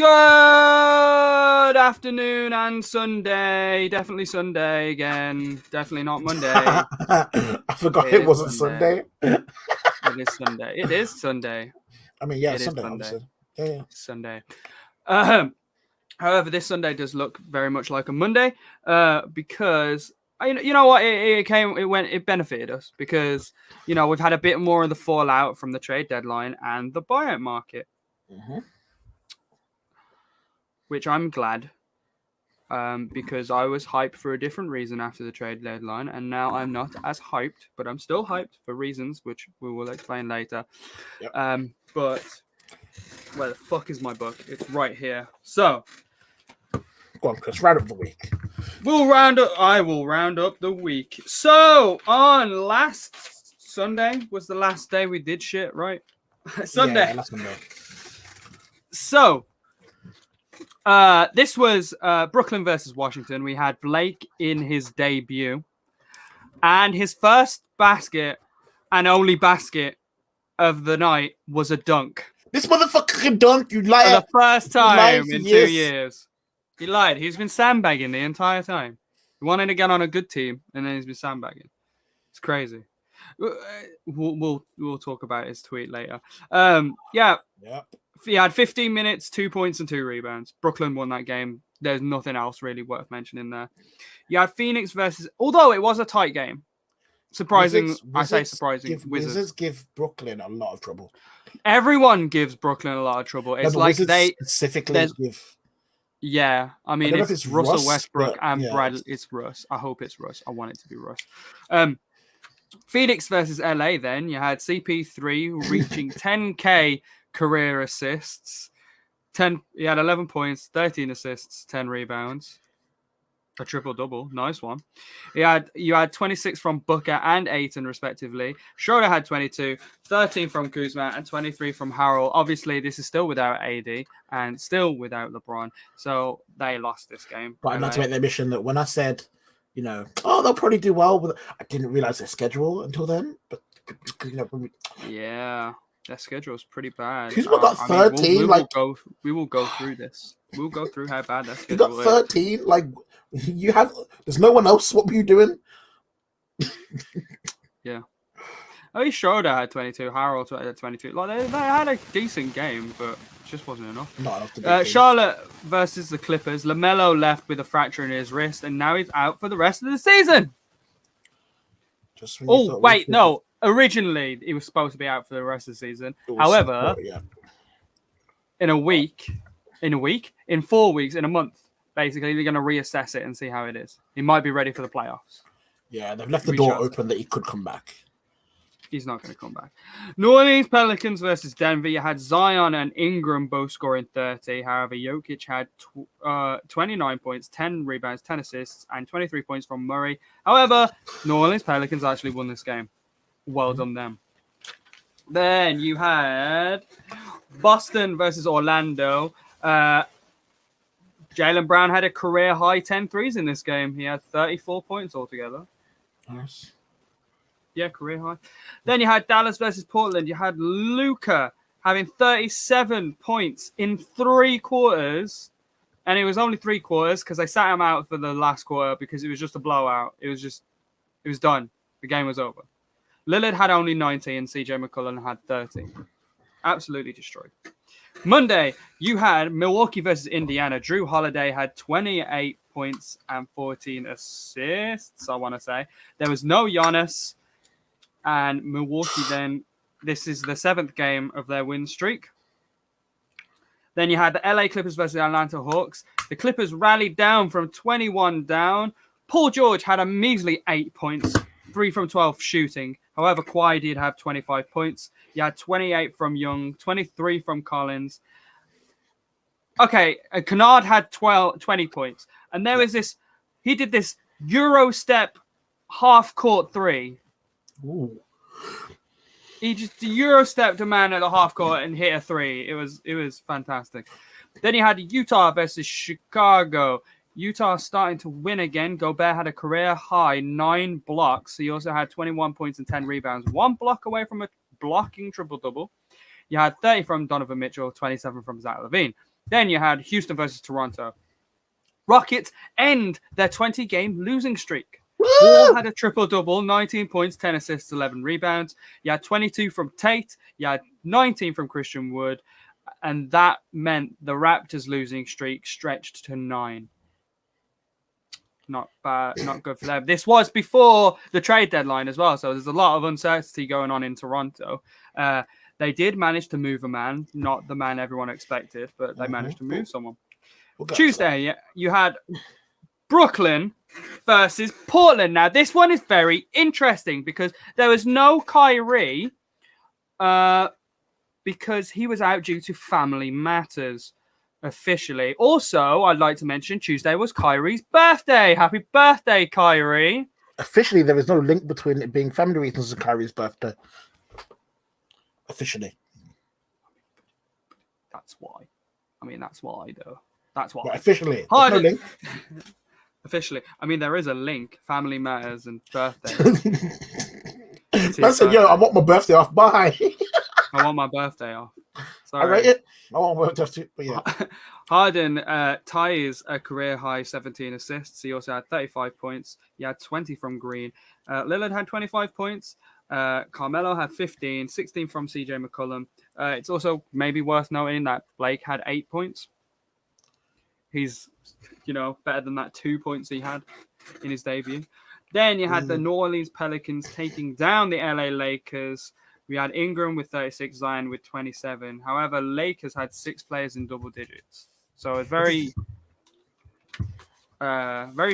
Good afternoon and Sunday. Definitely Sunday again. Definitely not Monday. I forgot it wasn't Sunday. It is Sunday. It is Sunday. I mean, yeah, It is Sunday, Sunday. obviously. Yeah. Sunday. However, this Sunday does look very much like a Monday because you know what? It benefited us because we've had a bit more of the fallout from the trade deadline and the buyout market. Mm-hmm. Which I'm glad because I was hyped for a different reason after the trade deadline, and now I'm not as hyped, but I'm still hyped for reasons which we will explain later. Yep. But where the fuck is my book? It's right here. So, go on, Chris, round up the week. I will round up the week. So, on last Sunday was the last day we did shit, right? Sunday. Yeah, last Sunday. So, this was Brooklyn versus Washington. We had Blake in his debut, and his first basket and only basket of the night was a dunk. This motherfucker can dunk. You lied. For the first time in 2 years. He lied. He's been sandbagging the entire time. He wanted to get on a good team, and then he's been sandbagging. It's crazy. We'll talk about his tweet later. Yeah. He had 15 minutes, 2 points, and 2 rebounds. Brooklyn won that game. There's nothing else really worth mentioning there. You had Phoenix versus, although it was a tight game. Surprising, I say surprising. Wizards give Brooklyn a lot of trouble. Everyone gives Brooklyn a lot of trouble. It's like Wizards they specifically give. Yeah, I mean, it's Russell Russ, Westbrook and yeah. Brad. It's Russ. I hope it's Russ. I want it to be Russ. Phoenix versus LA. Then you had CP3 reaching 10K career assists. He had 11 points, 13 assists, 10 rebounds. A triple-double. Nice one. You had 26 from Booker and Ayton, respectively. Schroeder had 22, 13 from Kuzma, and 23 from Harrell. Obviously, this is still without AD and still without LeBron. So they lost this game. But I'd like to make the admission that when I said, they'll probably do well, but I didn't realize their schedule until then. But, yeah. Their schedule is pretty bad. Kuzma got 13. We will go through this. We'll go through how bad that schedule is. You got 13. There's no one else. What were you doing? Yeah. At least Schroeder had 22. Harrell had 22. They had a decent game, but it just wasn't enough. Not enough to Charlotte versus the Clippers. LaMelo left with a fracture in his wrist, and now he's out for the rest of the season. No. Originally, he was supposed to be out for the rest of the season. However, in 4 weeks, in a month, basically, they're going to reassess it and see how it is. He might be ready for the playoffs. Yeah, they've left the door open that he could come back. He's not going to come back. New Orleans Pelicans versus Denver. You had Zion and Ingram both scoring 30. However, Jokic had 29 points, 10 rebounds, 10 assists, and 23 points from Murray. However, New Orleans Pelicans actually won this game. Well done, them. Then you had Boston versus Orlando. Jaylen Brown had a career high 10 threes in this game. He had 34 points altogether. Nice. Yeah, career high. Then you had Dallas versus Portland. You had Luka having 37 points in 3 quarters. And it was only 3 quarters because they sat him out for the last quarter because it was just a blowout. It was done. The game was over. Lillard had only 90 and CJ McCollum had 30. Absolutely destroyed. Monday, you had Milwaukee versus Indiana. Drew Holiday had 28 points and 14 assists, I want to say. There was no Giannis. And Milwaukee then, this is the 7th game of their win streak. Then you had the LA Clippers versus the Atlanta Hawks. The Clippers rallied down from 21 down. Paul George had a measly 8 points, 3 from 12 shooting. However, Kawhi did have 25 points. You had 28 from Young, 23 from Collins. Okay, Kennard had 20 points. And there was this, he did this Euro step half-court 3. Ooh. He just Euro stepped a man at the half court and hit a 3. It was fantastic. Then he had Utah versus Chicago. Utah starting to win again. Gobert had a career high 9 blocks. He also had 21 points and 10 rebounds. 1 block away from a blocking triple-double. You had 30 from Donovan Mitchell, 27 from Zach LaVine. Then you had Houston versus Toronto. Rockets end their 20-game losing streak. Wall had a triple-double, 19 points, 10 assists, 11 rebounds. You had 22 from Tate. You had 19 from Christian Wood. And that meant the Raptors' losing streak stretched to 9. Not bad, not good for them. This was before the trade deadline as well, so there's a lot of uncertainty going on in Toronto. They did manage to move a man, not the man everyone expected, but they managed to move someone. Tuesday, you had Brooklyn versus Portland. Now, this one is very interesting because there was no Kyrie because he was out due to family matters. Officially. Also, I'd like to mention Tuesday was Kyrie's birthday. Happy birthday, Kyrie. Officially, there is no link between it being family reasons and Kyrie's birthday. Officially. That's why. I mean, that's why, though. That's why. But officially. There's no link. Officially. I mean, there is a link. Family matters and birthday. I said, yo, I want my birthday off. Bye. I want my birthday off. Sorry. I rate it. I won't work just to, but yeah. Harden ties a career high 17 assists. He also had 35 points. He had 20 from Green. Lillard had 25 points. Carmelo had 15, 16 from CJ McCollum. It's also maybe worth noting that Blake had 8 points. He's, better than that 2 points he had in his debut. Then you had the New Orleans Pelicans taking down the LA Lakers. We had Ingram with 36, Zion with 27. However, Lakers had 6 players in double digits. So it's very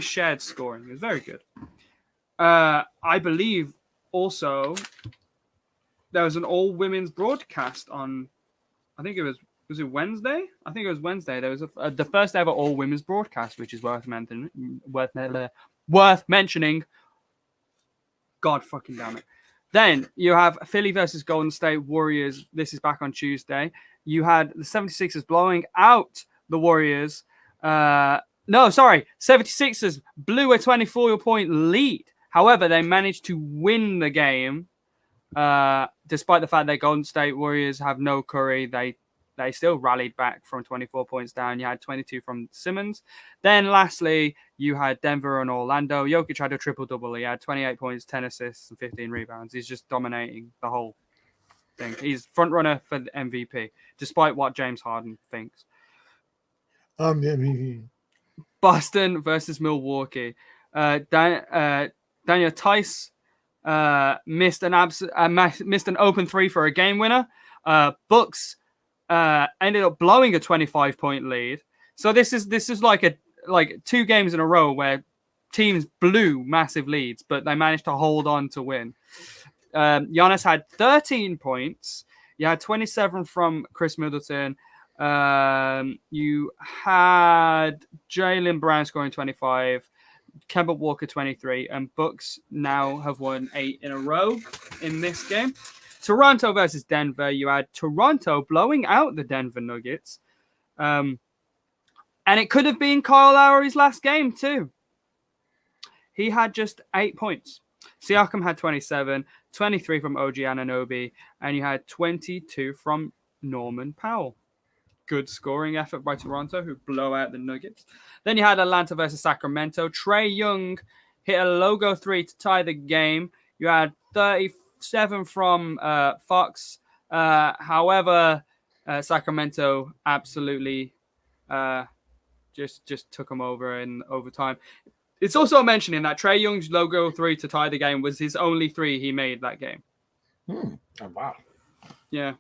shared scoring. It was very good. I believe also there was an all-women's broadcast on, I think it was it Wednesday? I think it was Wednesday. There was the first ever all-women's broadcast, which is worth mentioning. God fucking damn it. Then you have Philly versus Golden State Warriors. This is back on Tuesday. You had the 76ers blowing out the Warriors. 76ers blew a 24-point lead. However, they managed to win the game despite the fact that Golden State Warriors have no Curry. They still rallied back from 24 points down. You had 22 from Simmons. Then lastly, you had Denver and Orlando. Jokic had a triple-double. He had 28 points, 10 assists, and 15 rebounds. He's just dominating the whole thing. He's front runner for the MVP, despite what James Harden thinks. Boston versus Milwaukee. Daniel Tice missed an open three for a game winner. Bucks ended up blowing a 25-point lead. So this is like 2 games in a row where teams blew massive leads, but they managed to hold on to win. Giannis had 13 points. You had 27 from Chris Middleton. You had Jaylen Brown scoring 25, Kemba Walker 23, and Bucks now have won 8 in a row in this game. Toronto versus Denver. You had Toronto blowing out the Denver Nuggets. And it could have been Kyle Lowry's last game too. He had just 8 points. Siakam had 27, 23 from OG Anunoby, and you had 22 from Norman Powell. Good scoring effort by Toronto, who blow out the Nuggets. Then you had Atlanta versus Sacramento. Trae Young hit a logo 3 to tie the game. You had 37 from Fox. However, Sacramento absolutely just took him over in overtime. It's also mentioning that Trae Young's logo 3 to tie the game was his only 3 he made that game. Oh, wow. Yeah.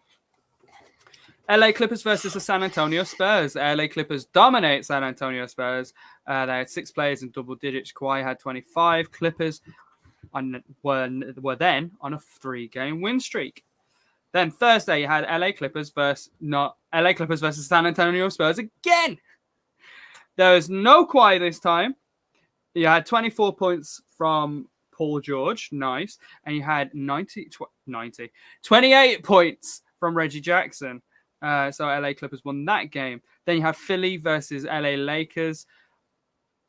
LA Clippers versus the San Antonio Spurs. LA Clippers dominate San Antonio Spurs. They had 6 players in double digits. Kawhi had 25. Clippers were then on a 3-game win streak. Then Thursday, you had LA Clippers versus San Antonio Spurs again. There was no Kawhi this time. You had 24 points from Paul George. Nice. And you had 28 points from Reggie Jackson. So LA Clippers won that game. Then you have Philly versus LA Lakers.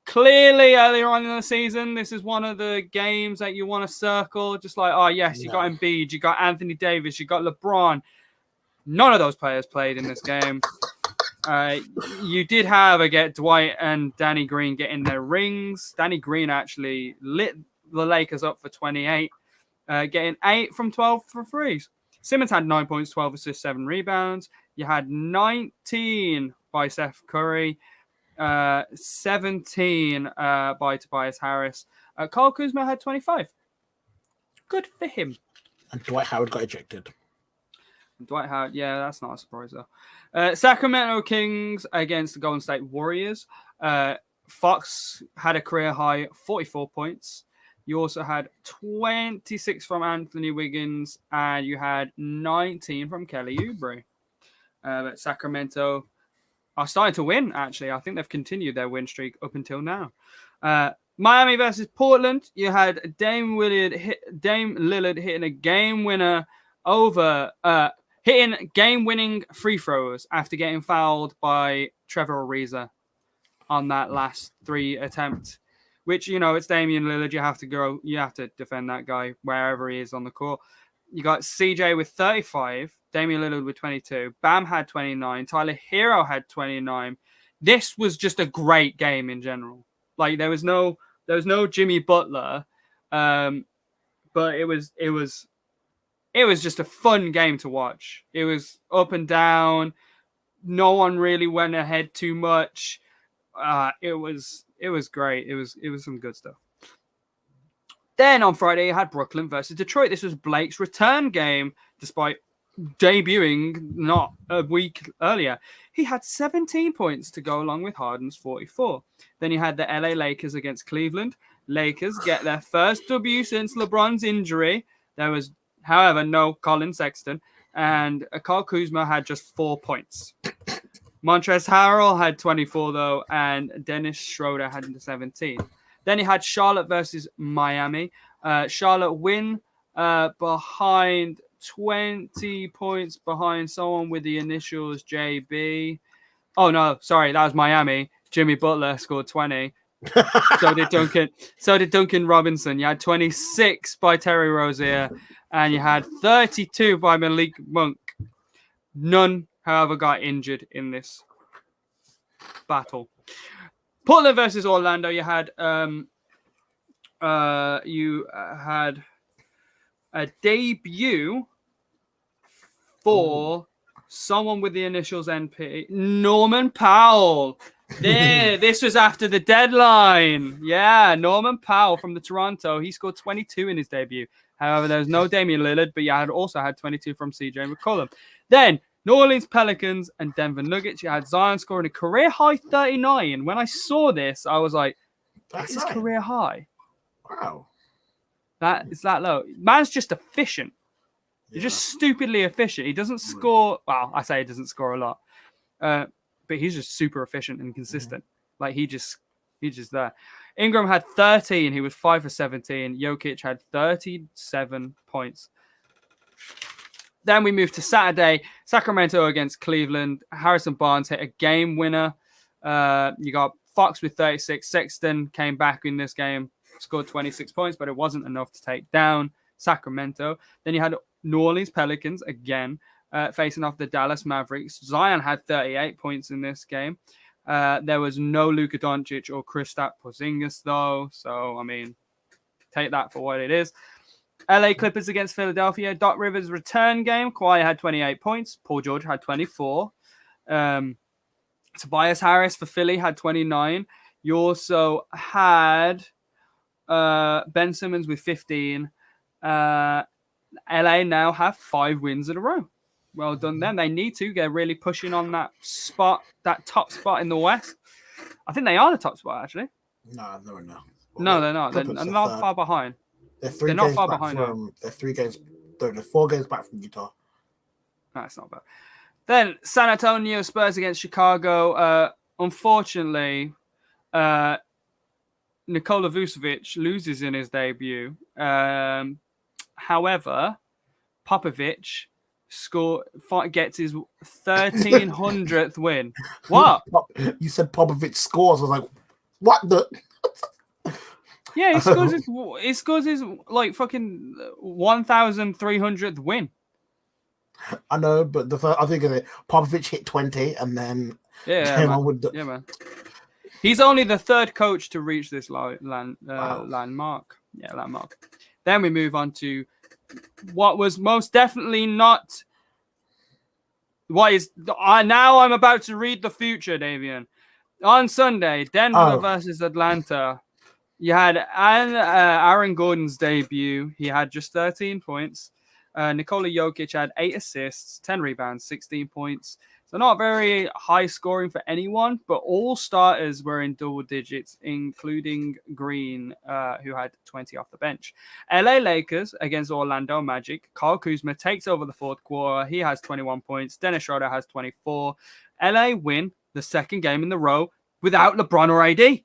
Clearly, earlier on in the season, this is one of the games that you want to circle. Just like, oh, yes, you got Embiid, you got Anthony Davis, you got LeBron. None of those players played in this game. You did have Dwight and Danny Green getting their rings. Danny Green actually lit the Lakers up for 28, getting 8 from 12 for threes. Simmons had 9 points, 12 assists, 7 rebounds. You had 19 by Seth Curry, 17 by Tobias Harris. Kyle Kuzma had 25. Good for him. And Dwight Howard got ejected. Dwight Howard, yeah, that's not a surprise though. Sacramento Kings against the Golden State Warriors. Fox had a career high 44 points. You also had 26 from Anthony Wiggins, and you had 19 from Kelly Oubre. But Sacramento are starting to win, actually. I think they've continued their win streak up until now. Miami versus Portland. You had Dame Lillard hitting a game winner over... hitting game-winning free throws after getting fouled by Trevor Ariza on that last 3 attempt. Which, it's Damian Lillard. You have to defend that guy wherever he is on the court. You got CJ with 35, Damian Lillard with 22, Bam had 29, Tyler Hero had 29. This was just a great game in general. Like there was no Jimmy Butler, but it was just a fun game to watch. It was up and down. No one really went ahead too much. It was great. It was some good stuff. Then on Friday, you had Brooklyn versus Detroit. This was Blake's return game, despite debuting not a week earlier. He had 17 points to go along with Harden's 44. Then you had the LA Lakers against Cleveland. Lakers get their first W since LeBron's injury. There was, however, no Colin Sexton, and Kyle Kuzma had just 4 points. Montrezl Harrell had 24, though, and Dennis Schroeder had 17. Then he had Charlotte versus Miami. Charlotte win behind 20 points behind someone with the initials JB. Oh, no, sorry, that was Miami. Jimmy Butler scored 20. So did Duncan Robinson. You had 26 by Terry Rozier, and you had 32 by Malik Monk. None, however, got injured in this battle. Portland versus Orlando. You had a debut for someone with the initials NP, Norman Powell. This was after the deadline. Yeah, Norman Powell from the Toronto. He scored 22 in his debut. However, there was no Damian Lillard, but you also had 22 from CJ McCollum. Then New Orleans Pelicans and Denver Nuggets. You had Zion scoring a career-high 39. When I saw this, I was like, that's his career high. Wow. Is that low? Man's just efficient. He's just stupidly efficient. He doesn't score... Well, I say he doesn't score a lot. But he's just super efficient and consistent. Mm-hmm. Like, he's just there. Ingram had 13. He was 5 for 17. Jokic had 37 points. Then we moved to Saturday. Sacramento against Cleveland. Harrison Barnes hit a game winner. You got Fox with 36. Sexton came back in this game, scored 26 points, but it wasn't enough to take down Sacramento. Then you had New Orleans Pelicans again, facing off the Dallas Mavericks. Zion had 38 points in this game. There was no Luka Doncic or Kristaps Porzingis, though. So, I mean, take that for what it is. LA Clippers against Philadelphia. Doc Rivers return game. Kawhi had 28 points. Paul George had 24. Tobias Harris for Philly had 29. You also had Ben Simmons with 15. LA now have 5 wins in a row. Well done them. They need to. They're really pushing on that spot, that top spot in the West. I think they are the top spot, actually. No, they're not. No, they're not. They're not far behind. They're not far behind. They're 4 games back from Utah. No, it's not bad. Then San Antonio Spurs against Chicago. Unfortunately, Nikola Vucevic loses in his debut. However, Popovich gets his 1300th win. What? You said Popovich scores. I was like, what the? Yeah, he scores his like fucking 1,300th win. I know, but I think of it. Popovich hit 20, and then Yeah, man. Yeah, man. He's only the third coach to reach this landmark. Yeah, landmark. Then we move on to what was most definitely not. What is now? I'm about to read the future, Davian. On Sunday, Denver versus Atlanta. You had Aaron Gordon's debut. He had just 13 points. Nikola Jokic had 8 assists, 10 rebounds, 16 points. So not very high scoring for anyone, but all starters were in double digits, including Green, who had 20 off the bench. LA Lakers against Orlando Magic. Kyle Kuzma takes over the fourth quarter. He has 21 points. Dennis Schroeder has 24. LA win the second game in a row without LeBron or AD.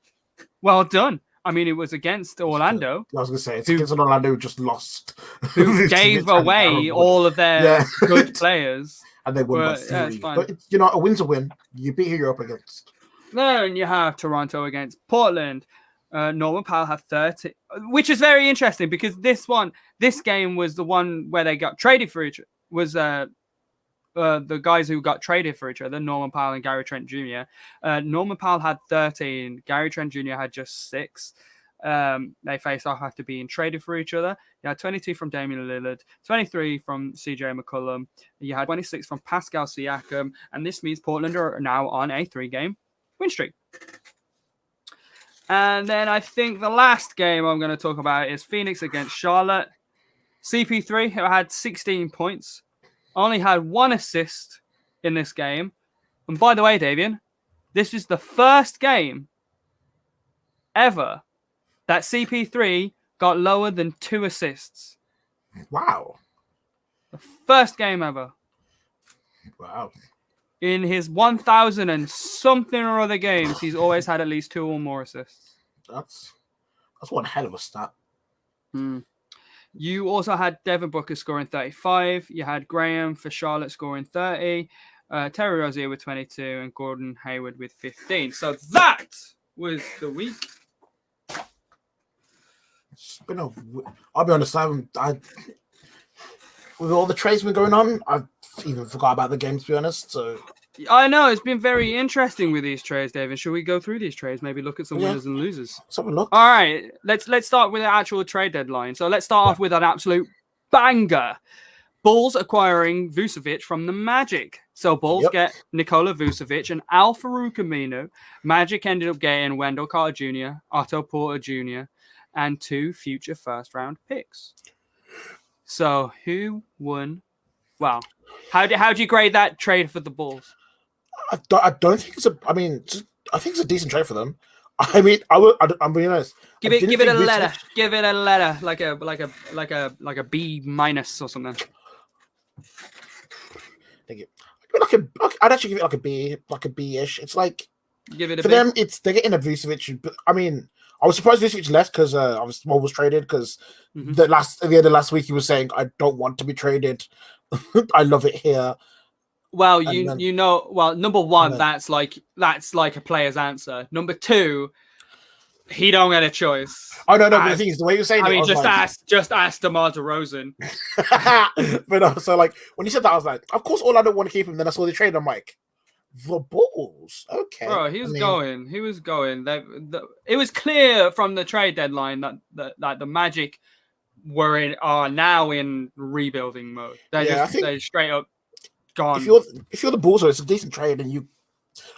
Well done. I mean, it was against Orlando. I was going to say, it's against Orlando who just lost. Who gave away all of their good players. And they won by 3. But, a win's a win. You beat who you're up against. Then you have Toronto against Portland. Norman Powell had 30, which is very interesting because this game was the one where they got traded for each other. The guys who got traded for each other, Norman Powell and Gary Trent Jr. Norman Powell had 13. Gary Trent Jr. had just 6. They face off after being traded for each other. You had 22 from Damian Lillard, 23 from CJ McCollum. You had 26 from Pascal Siakam. And this means Portland are now on a 3-game win streak. And then I think the last game I'm going to talk about is Phoenix against Charlotte. CP3, who had 16 points, only had 1 assist in this game. And by the way, Davian, this is the first game ever that CP3 got lower than 2 assists. Wow. The first game ever. Wow. In his 1,000 and something or other games, he's always had at least 2 or more assists. That's one hell of a stat. You also had Devin Booker scoring 35. You had Graham for Charlotte scoring 30. Terry Rozier with 22 and Gordon Hayward with 15. So that was the week. I'll be honest, with all the trades been going on, I even forgot about the game, to be honest. So I know it's been very interesting with these trades, David. Should we go through these trades? Maybe look at some winners and losers. Let's have a look. All right, let's start with the actual trade deadline. So let's start off with an absolute banger. Bulls acquiring Vucevic from the Magic. So Bulls get Nikola Vucevic and Al-Farouq Aminu. Magic ended up getting Wendell Carter Jr., Otto Porter Jr., and 2 future first-round picks. So who won? Well, how do you grade that trade for the Bulls? I don't think it's I think it's a decent trade for them. I mean, I'm being honest. Give it a letter. Give it a letter, like a B- or something. Thank you. I'd actually give it like a B-ish. It's like give it a for them. They're getting a Vucevic. But I mean, I was surprised Vucevic left because was traded because at the end of last week he was saying I don't want to be traded. I love it here. Well, number one, that's like a player's answer. Number 2, he don't get a choice. Oh no, but the thing is, the way you're saying just ask DeMar DeRozan. But no, so like when you said that, I was like, of course, all I don't want to keep him. Then I saw the trade. I'm like, the Bulls, okay. Bro, he was going. It was clear from the trade deadline that the Magic are now in rebuilding mode. They're straight up gone. If you're the Bulls, it's a decent trade, and you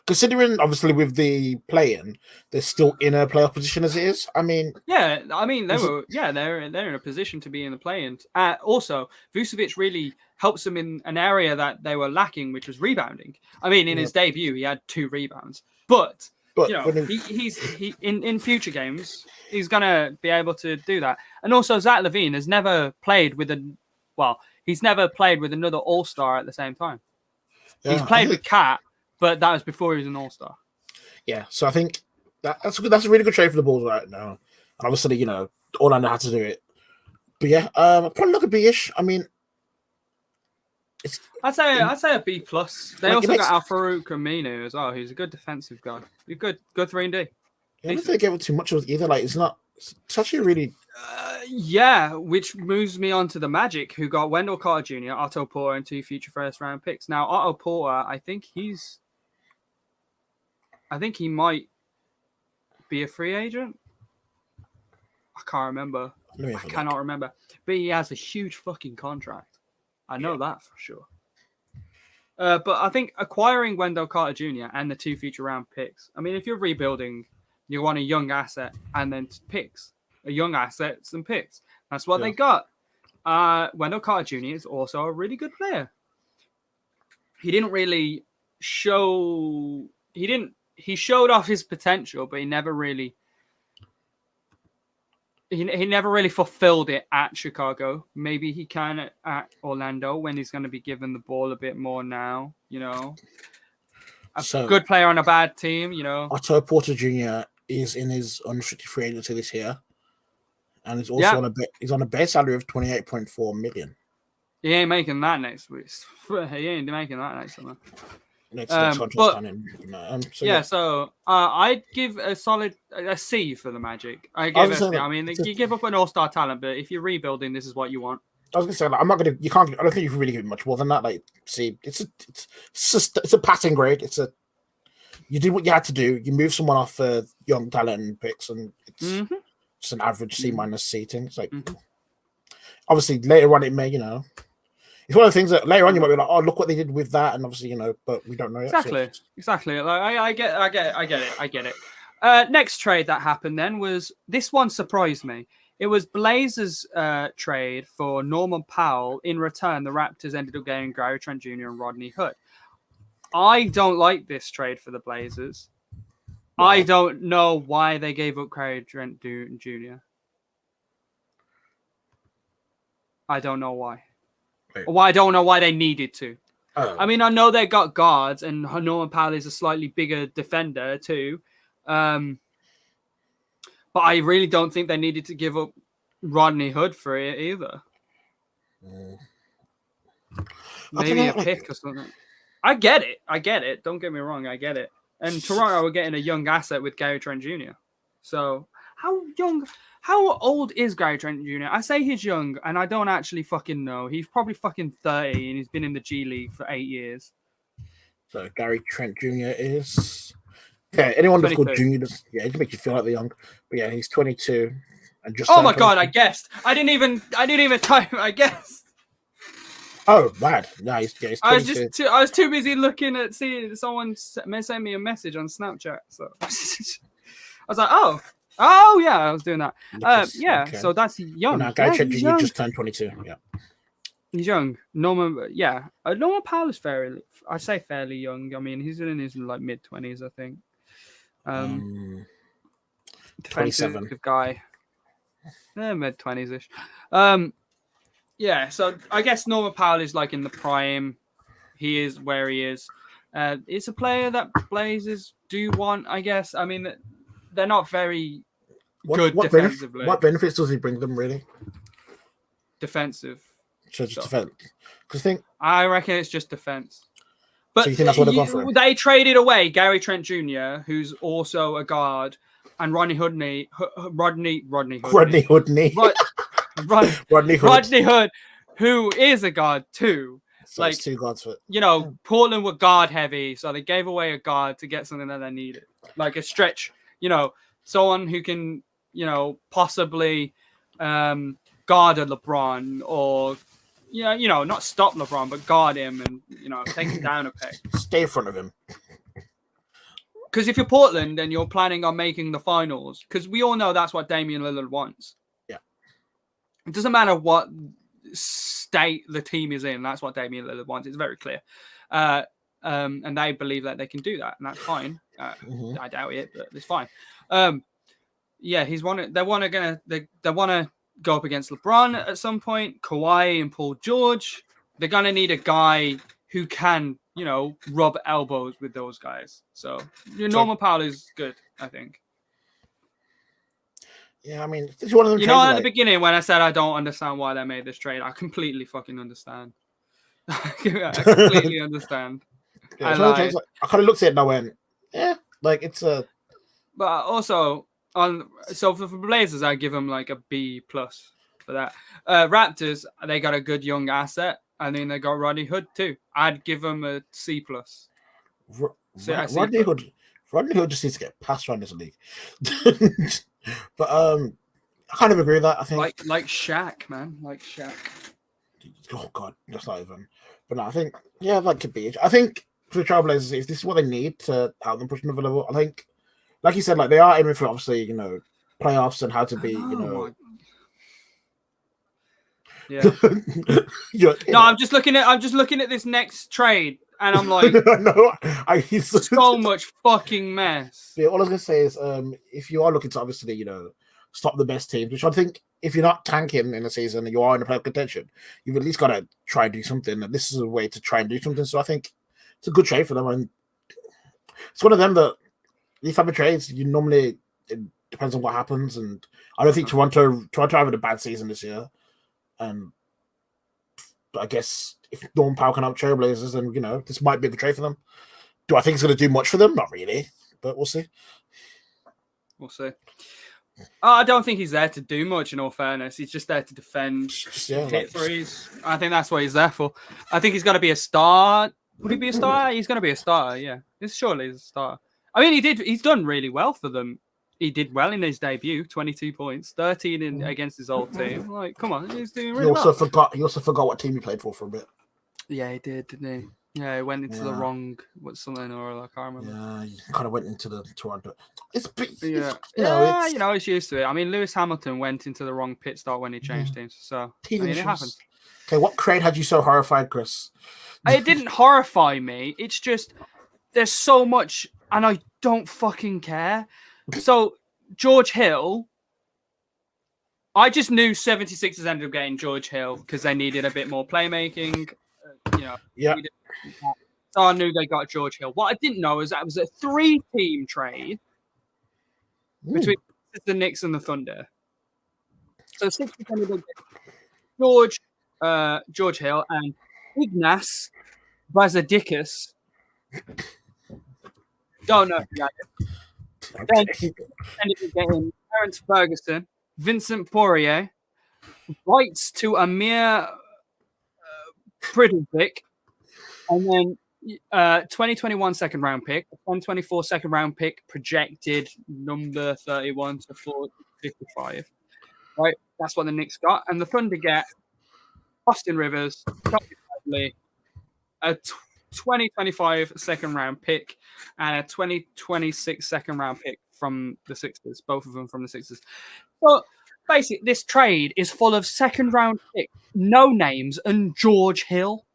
considering obviously with the play-in, they're still in a playoff position as it is. I mean, they're in a position to be in the play-in. Also, Vucevic really helps them in an area that they were lacking, which was rebounding. I mean, in his debut, he had 2 rebounds, but he in future games he's gonna be able to do that. And also, Zach LaVine has never played with he's never played with another All-Star at the same time. Yeah, he's played with Cat, but that was before he was an All-Star. Yeah, so I think that's a really good trade for the Bulls right now. And obviously, Orlando had to do it. But yeah, probably look a B-ish. I mean, I'd say a B+. They also got Al-Farouq Aminu as well. He's a good defensive guy. He's good 3-and-D. Yeah, I don't think they gave it too much of either. Like, it's actually really. Which moves me on to the Magic, who got Wendell Carter Jr., Otto Porter, and 2 future first-round picks. Now, Otto Porter, I think he's I think he might be a free agent. I can't remember. I cannot remember. But he has a huge fucking contract. I know that for sure. But I think acquiring Wendell Carter Jr. and the 2 future round picks. I mean, if you're rebuilding, you want a young asset and then picks. A young assets and picks. That's what they got. Wendell Carter Jr. is also a really good player. He didn't really show. He showed off his potential, but he never really. He never really fulfilled it at Chicago. Maybe he can at Orlando when he's going to be given the ball a bit more now. You know, good player on a bad team. You know, Otto Porter Jr. is in his unrestricted free agency this year, and he's also he's on a base salary of $28.4 million. He ain't making that next week. He ain't making that next summer. So I'd give a solid C for the Magic. I mean, you give up an all-star talent, but if you're rebuilding, this is what you want. I was gonna say, like, I'm not gonna. You can't. I don't think you can really give it much more than that. Like, see, it's a passing grade. You did what you had to do. You move someone off young talent and picks, and it's just an average C- C thing. It's like obviously later on it may, you know. It's one of the things that later on you might be like, oh, look what they did with that, and obviously, you know, but we don't know yet. Exactly. Like I get it. Next trade that happened then was this one surprised me. It was Blazers trade for Norman Powell. In return, the Raptors ended up getting Gary Trent Jr. and Rodney Hood. I don't like this trade for the Blazers. Yeah. I don't know why they gave up Gary Trent Jr. I don't know why. Well, I don't know why they needed to. I mean, I know they got guards, and Norman Powell is a slightly bigger defender too. But I really don't think they needed to give up Rodney Hood for it either. Maybe a pick or something. I get it. Don't get me wrong, I get it. And Toronto were getting a young asset with Gary Trent Jr. So how old is Gary Trent Jr.? I say he's young, and I don't actually fucking know. He's probably fucking 30, and he's been in the G League for 8 years. So Gary Trent Jr. is... Yeah, anyone that's called Junior, it makes you feel like they're young. But yeah, he's 22. And just oh my God, I guessed. I didn't even type. I guessed. Oh, bad. No, he's 22. I was too busy looking at seeing someone send me a message on Snapchat. So I was like, oh yeah, I was doing that. Okay. So that's young. Well, Gary Trent Jr. just turned 22. Yeah, he's young. Norman Powell is fairly young. I mean, he's in his like mid-20s, I think. 27 guy, mid-20s ish. Yeah, so I guess Norman Powell is like in the prime. He is where he is. It's a player that Blazers do want, I guess. I mean, they're not very good defensively. What benefits does he bring them, really? Defensive. So just defense. Because I reckon it's just defense. But so you think that's what they're going for? They traded away Gary Trent Jr., who's also a guard, and Rodney Hood, who is a guard too. So like, two guards for it. You know, Portland were guard heavy, so they gave away a guard to get something that they needed, like a stretch. You know, someone who can, you know, possibly guard a LeBron or. Yeah, you know, not stop LeBron, but guard him and, you know, take him down a peg. Stay in front of him. Because if you're Portland and you're planning on making the finals, because we all know that's what Damian Lillard wants. Yeah. It doesn't matter what state the team is in. That's what Damian Lillard wants. It's very clear. And they believe that they can do that, and that's fine. I doubt it, but it's fine. Yeah, they want to go up against LeBron at some point, Kawhi and Paul George. They're going to need a guy who can, you know, rub elbows with those guys. So Norman Powell is good, I think. Yeah, I mean, it's one of them. You know, at the beginning when I said I don't understand why they made this trade, I completely fucking understand. I completely understand. Yeah, I kind of looked at it and I went, like it's a... But also... So for Blazers, I give them like a B+ for that. Raptors, they got a good young asset. I mean, they got Rodney Hood too. I'd give them a C+. Rodney Hood Rodney Hood just needs to get passed around this league. But I kind of agree with that. I think like Shaq, man, like Shaq. Oh God, that's not even. But no, I think that could be it. I think for the Trailblazers, if this is what they need to help them push another level, I think, like you said, like they are aiming for obviously playoffs and how to be Yeah. No, I'm just looking at this next trade, and I'm like, no, he's so much fucking mess. Yeah, all I was gonna say is, if you are looking to obviously, stop the best teams, which I think if you're not tanking in a season and you are in a playoff contention, you've at least got to try and do something. And this is a way to try and do something. So I think it's a good trade for them, and it's one of them that these type of trades you normally it depends on what happens. And I don't think Toronto having a bad season this year. And I guess if Norman Powell can help Trailblazers, then this might be a good trade for them. Do I think it's going to do much for them? Not really, but we'll see. We'll see. I don't think he's there to do much. In all fairness, he's just there to defend, hit threes. I think that's what he's there for. I think he's got to be a star. Would he be a star? He's going to be a starter. Yeah, surely he's a starter. I mean, he's done really well for them. He did well in his debut, 22 points, 13 against his old team. Like, come on, he's doing really well. He also forgot what team he played for a bit. Yeah, he did, didn't he? Yeah, he went into the wrong something or I can't remember. Yeah, he kind of went into the Toronto. It's used to it. I mean, Lewis Hamilton went into the wrong pit stop when he changed teams, so it happens. Okay, what trade had you so horrified, Chris? It didn't horrify me. It's just there's so much, and I don't fucking care. So George Hill, I just knew 76ers ended up getting George Hill because they needed a bit more playmaking. Yeah. So I knew they got George Hill. What I didn't know is that it was a 3-team trade between the Knicks and the Thunder. So Sixers ended up getting George Hill and Ignas Brazdeikis. Don't know. Then ended up getting Terrence Ferguson, Vincent Poirier, rights to Amir Pridovic, and then 2021 second round pick, 2024 second round pick projected number 31 to 55. Right, that's what the Knicks got, and the Thunder get Austin Rivers, Bradley, a 2025 second round pick, and a 2026 second round pick from the Sixers, both of them from the Sixers. So basically, this trade is full of second round pick, no names, and George Hill.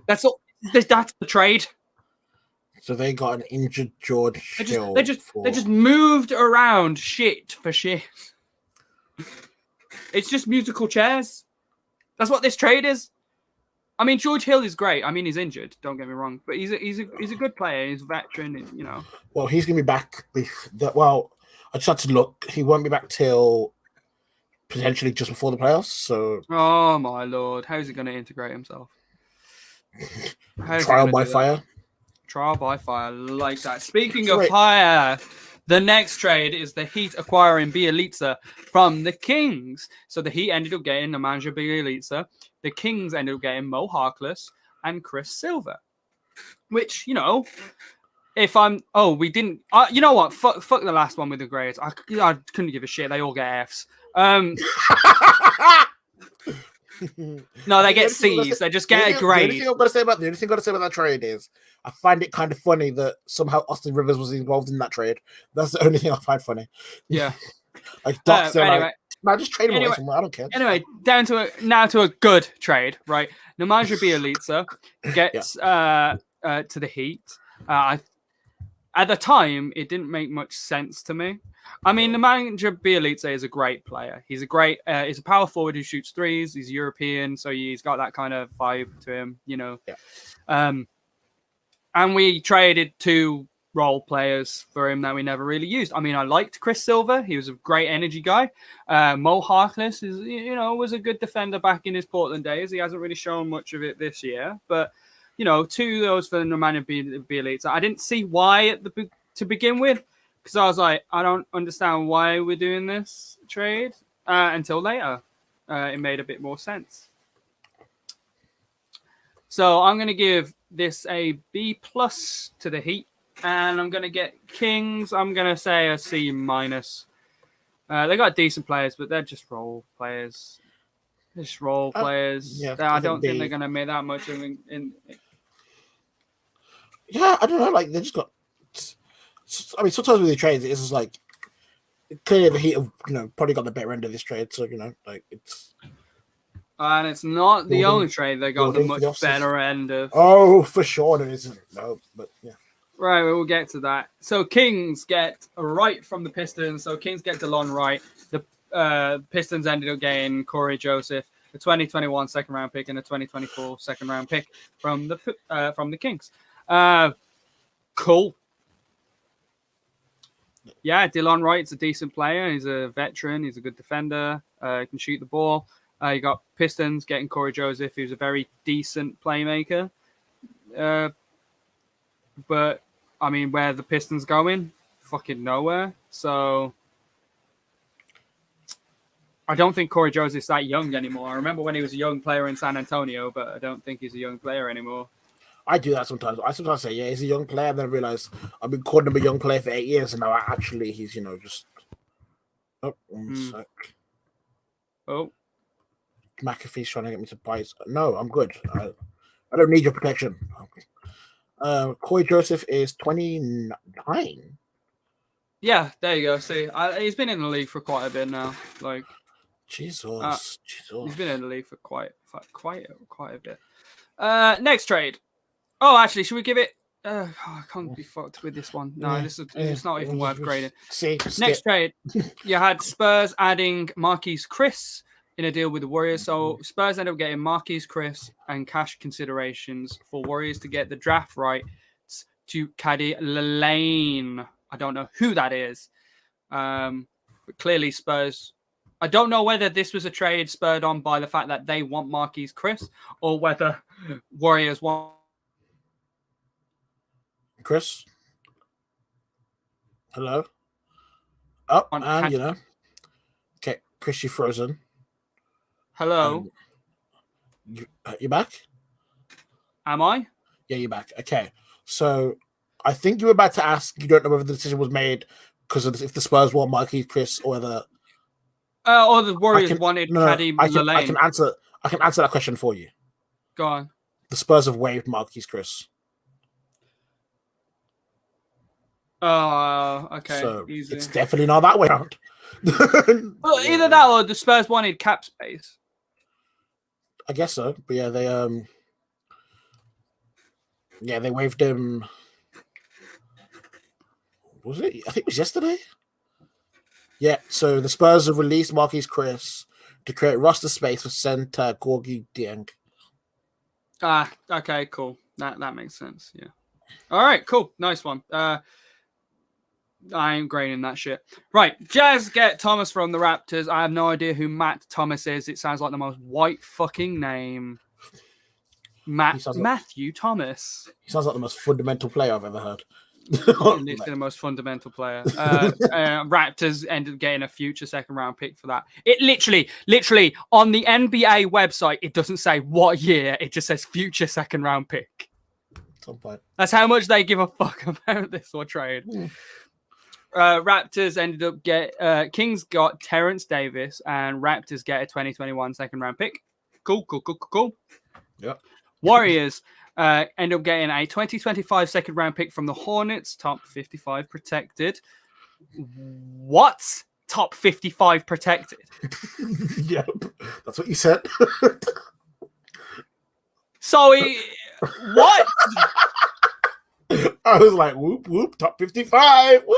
That's all. That's the trade. So they got an injured George Hill. They just moved around shit for shit. It's just musical chairs. That's what this trade is. I mean, George Hill is great. I mean, he's injured. Don't get me wrong, but he's a good player. He's a veteran. Well, he's gonna be back. I just had to look. He won't be back till potentially just before the playoffs. So. Oh my lord! How's he going to integrate himself? Trial by fire. Trial by fire, like that. Speaking of fire, the next trade is the Heat acquiring Bjelica from the Kings. So the Heat ended up getting Nemanja Bjelica. The Kings ended up getting Mo Harkless and Chris Silver. Which, if I'm... Oh, we didn't... you know what? Fuck the last one with the grades. I couldn't give a shit. They all get Fs. No, they get C's. They just get a grade. The only thing I've got to say about that trade is I find it kind of funny that somehow Austin Rivers was involved in that trade. That's the only thing I find funny. Yeah. Like Doc's anyway. Just trade him away somewhere. I don't care. Anyway, down to a good trade, right? Nemanja Bjelica gets to the Heat. At the time, it didn't make much sense to me. I mean, Nemanja Bjelica is a great player. He's a power forward who shoots threes. He's European, so he's got that kind of vibe to him, Yeah. And we traded 2 role players for him that we never really used. I mean, I liked Chris Silver. He was a great energy guy. Mo Harkless was a good defender back in his Portland days. He hasn't really shown much of it this year, but 2 of those for Nemanja Bjelica. I didn't see why to begin with, because I was like, I don't understand why we're doing this trade until later. It made a bit more sense. So I'm going to give this a B+ to the Heat. And I'm going to get Kings. I'm going to say a C-. They got decent players, but they're just role players. Just role players. Yeah, I don't think they're going to make that much in. Yeah, I don't know. Like they just got. I mean, sometimes with the trades, it's just like clearly the Heat have probably got the better end of this trade. So like it's. And it's not the only trade they got the much better end of. Oh, for sure there isn't. No, but yeah. Right, we'll get to that. So Kings get Wright from the Pistons. So Kings get DeLon Wright. The Pistons ended up getting Corey Joseph, the 2021 second-round pick, and a 2024 second-round pick from the Kings. Cool. Yeah, DeLon Wright's a decent player. He's a veteran. He's a good defender. He can shoot the ball. You got Pistons getting Corey Joseph, who's a very decent playmaker. But, I mean, where the Pistons going? Fucking nowhere. So, I don't think Corey Joseph's that young anymore. I remember when he was a young player in San Antonio, but I don't think he's a young player anymore. I do that sometimes. I sometimes say, yeah, he's a young player, and then I realize I've been calling him a young player for 8 years, and now actually he's, just... Oh, one sec. Oh. McAfee's trying to get me to buy... No, I'm good. I don't need your protection. Corey Joseph is 29. Yeah, there you go. See, he's been in the league for quite a bit now. Like, Jesus. He's been in the league for quite a bit. Next trade. Oh, actually, should we give it? I can't be fucked with this one. No, it's not even worth grading. Next trade, you had Spurs adding Marquise Chris in a deal with the Warriors. So Spurs ended up getting Marquise Chris and cash considerations for Warriors to get the draft rights to Caddy Lane. I don't know who that is. But clearly Spurs... I don't know whether this was a trade spurred on by the fact that they want Marquise Chris or whether Warriors want... Chris? Hello? Oh, and Okay, Chris, you're frozen. Hello? You back? Am I? Yeah, you're back. Okay, so I think you were about to ask, you don't know whether the decision was made because if the Spurs want Marquise Chris or whether... or the Warriors wanted Caddy Lane. I can answer that question for you. Go on. The Spurs have waived Marquise Chris. Oh, okay. So easy. It's definitely not that way around. Well, either that or the Spurs wanted cap space. I guess so. But yeah, they waived him. Was it? I think it was yesterday. Yeah, so the Spurs have released Marquise Chris to create roster space for center Gorgie Dieng. Ah, okay, cool. That makes sense. Yeah. All right, cool. Nice one. I ain't grading that shit. Right, Jazz get Thomas from the Raptors. I have no idea who Matt Thomas is. It sounds like the most white fucking name. Matthew Thomas. He sounds like the most fundamental player I've ever heard. Literally the most fundamental player. Raptors ended up getting a future second-round pick for that. It literally on the NBA website, it doesn't say what year. It just says future second-round pick. That's how much they give a fuck about this or trade. Raptors ended up Kings got Terrence Davis and Raptors get a 2021 second-round pick. Cool. Yep. Warriors end up getting a 2025 second-round pick from the Hornets, top 55 protected. What? Top 55 protected? Yep, that's what you said. So, what? I was like, whoop, whoop, top 55, woo!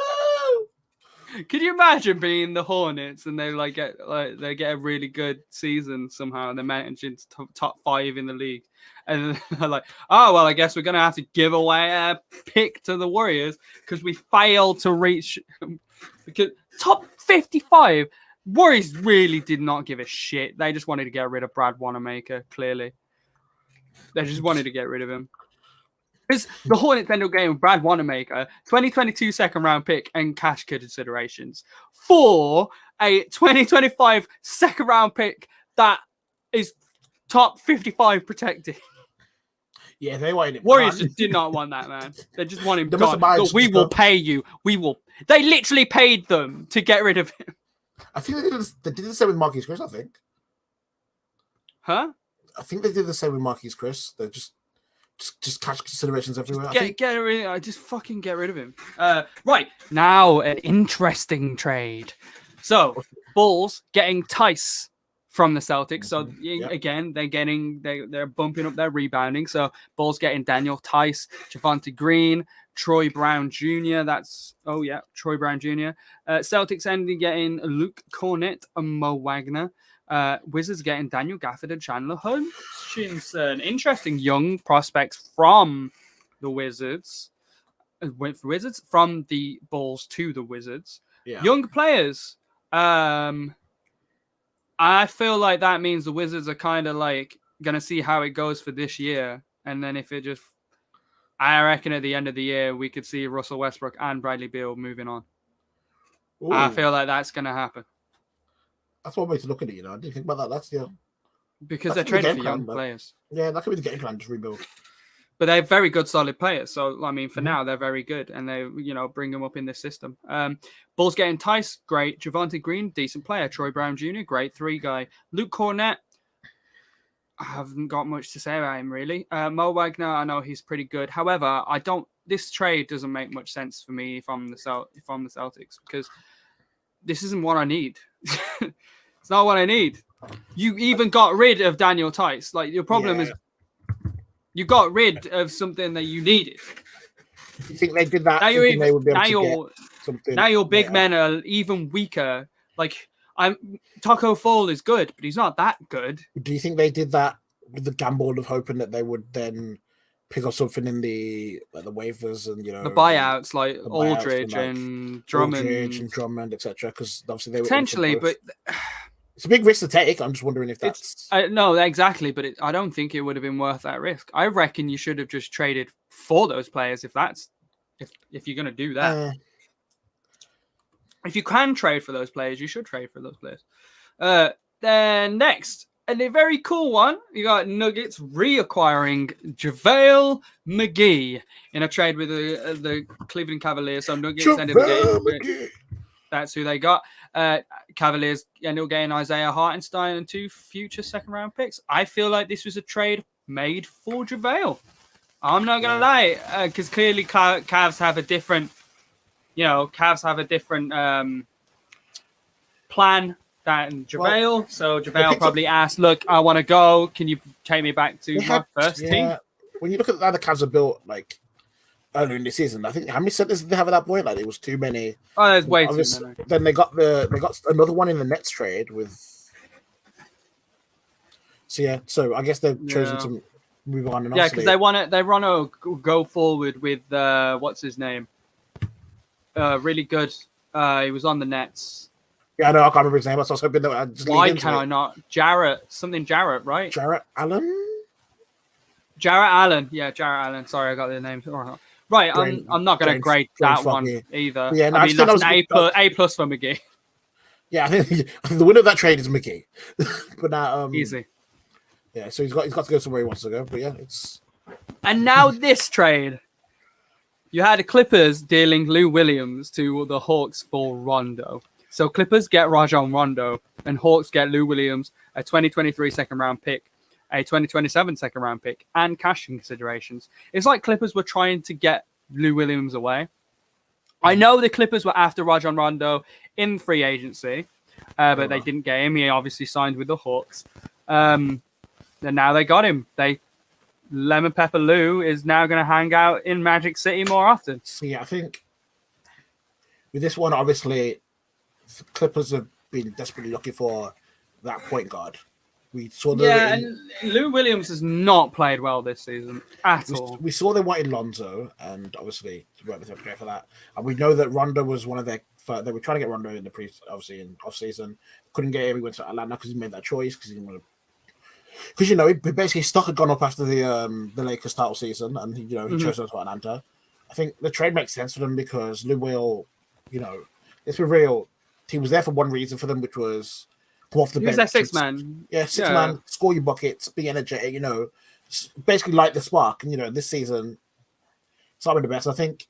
Could you imagine being the Hornets and they get a really good season somehow and they're managing top 5 in the league, and they're like, oh well, I guess we're gonna have to give away a pick to the Warriors because we failed to reach because top 55. Warriors really did not give a shit. They just wanted to get rid of Brad Wanamaker. Clearly, they just wanted to get rid of him. Because the Hornets ended up getting Brad Wanamaker, 2022 second-round pick and cash considerations for a 2025 second-round pick that is top 55 protected. Yeah, they wanted him. Warriors gone. just did not want that, man. They just want him They must gone. have Look, we just will go- pay you. We will. They literally paid them to get rid of him. I think they did the same with Marquise Chris. Huh? I think they did the same with Marquise Chris. They're just cash considerations everywhere. Get rid. Just fucking get rid of him. Right now, an interesting trade. So Bulls getting Tice from the Celtics. So again, they're bumping up their rebounding. So Bulls getting Daniel Tice, Javonte Green, Troy Brown Jr. Troy Brown Jr. Celtics ending getting Luke Cornett and Mo Wagner. Wizards getting Daniel Gafford and Chandler Hutchinson. Interesting young prospects from the Wizards. Went for Wizards from the Bulls to the Wizards. Yeah. Young players. I feel like that means the Wizards are kind of like gonna see how it goes for this year, and then if it just, I reckon at the end of the year we could see Russell Westbrook and Bradley Beal moving on. Ooh, I feel like that's gonna happen that's one way to look at it. I didn't think about that. That's because that's they're the trading game for young plan, players. Yeah, that could be the game plan. Just rebuild. But they're very good, solid players. So, I mean, for now, they're very good. And they, bring them up in this system. Bulls getting Tice, great. Javonte Green, decent player. Troy Brown Jr., great 3-guy. Luke Cornett, I haven't got much to say about him, really. Mo Wagner, I know he's pretty good. However, this trade doesn't make much sense for me from the Celtics because this isn't what I need. It's not what I need. You even got rid of Daniel Tice. Like, your problem is you got rid of something that you needed. You think they did that? Now your big men are even weaker. Like Taco Fall is good, but he's not that good. Do you think they did that with the gamble of hoping that they would then pick up something in the waivers and the buyouts like Aldridge and Drummond, etc. Because obviously they were potentially, but. It's a big risk to take. I'm just wondering if that's... no, exactly, but I don't think it would have been worth that risk. I reckon you should have just traded for those players if you're going to do that. If you can trade for those players, you should trade for those players. Then next, and a very cool one, you got Nuggets reacquiring JaVale McGee in a trade with the Cleveland Cavaliers. So Nuggets ended up getting... That's who they got. Cavaliers ended up getting Isaiah Hartenstein and 2 future second-round picks. I feel like this was a trade made for JaVale. I'm not going to lie, because clearly Cavs have a different, plan than JaVale. So JaVale probably asked, look, I want to go. Can you take me back to my first team? When you look at how the Cavs are built, like, earlier in the season, I think how many centers did they have at that point? Like, it was too many. Oh, there's way too many. Then they got another one in the Nets trade with. So I guess they've chosen to move on. And because they want to go forward with what's his name? Really good. He was on the Nets. Yeah, I know. I can't remember his name. I was hoping that I'd just why can I not? Jarrett, right? Jarrett Allen. Yeah, Jarrett Allen. Sorry, I got the name wrong. Right, I'm not going to grade that one either. Yeah, no, I mean, that's an A plus for McGee. Yeah, I think the winner of that trade is McGee. But now, easy. Yeah, so he's got to go somewhere he wants to go. But yeah, it's. And now this trade, you had the Clippers dealing Lou Williams to the Hawks for Rondo. So Clippers get Rajon Rondo, and Hawks get Lou Williams, a 2023 second-round pick, a 2027 second-round pick, and cash considerations. It's like Clippers were trying to get Lou Williams away. I know the Clippers were after Rajon Rondo in free agency, but they didn't get him. He obviously signed with the Hawks. And now they got him. Lemon Pepper Lou is now going to hang out in Magic City more often. Yeah, I think with this one, obviously, the Clippers have been desperately looking for that point guard. We saw and Lou Williams has not played well this season at all. We saw they wanted Lonzo, and obviously we weren't prepared for that. And we know that Rondo was one of their. They were trying to get Rondo in in off season. Couldn't get him. He went to Atlanta because he made that choice because he didn't want to. Because he basically his stock had gone up after the Lakers title season, and he chose to go to Atlanta. I think the trade makes sense for them because Lou Will, let's be real, he was there for one reason for them, which was come off the bench. He was their six man. Yeah, six man, score your buckets, be energetic, basically light the spark. And this season, it's not been the best. I think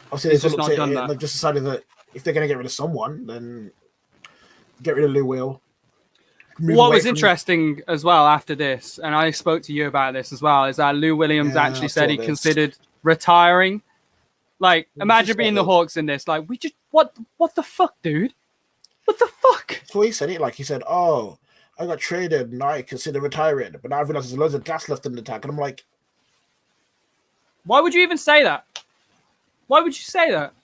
obviously He's they've just looked not at done it that. and they've just decided that if they're going to get rid of someone, then get rid of Lou Will. What was interesting as well after this, and I spoke to you about this as well, is that Lou Williams actually said he considered retiring. Like, imagine being the Hawks in this. Like, we just what the fuck, dude? What the fuck? So he said it like he said, "Oh, I got traded and I consider retiring, but now I realize there's loads of gas left in the tank." And I'm like, why would you even say that? Why would you say that?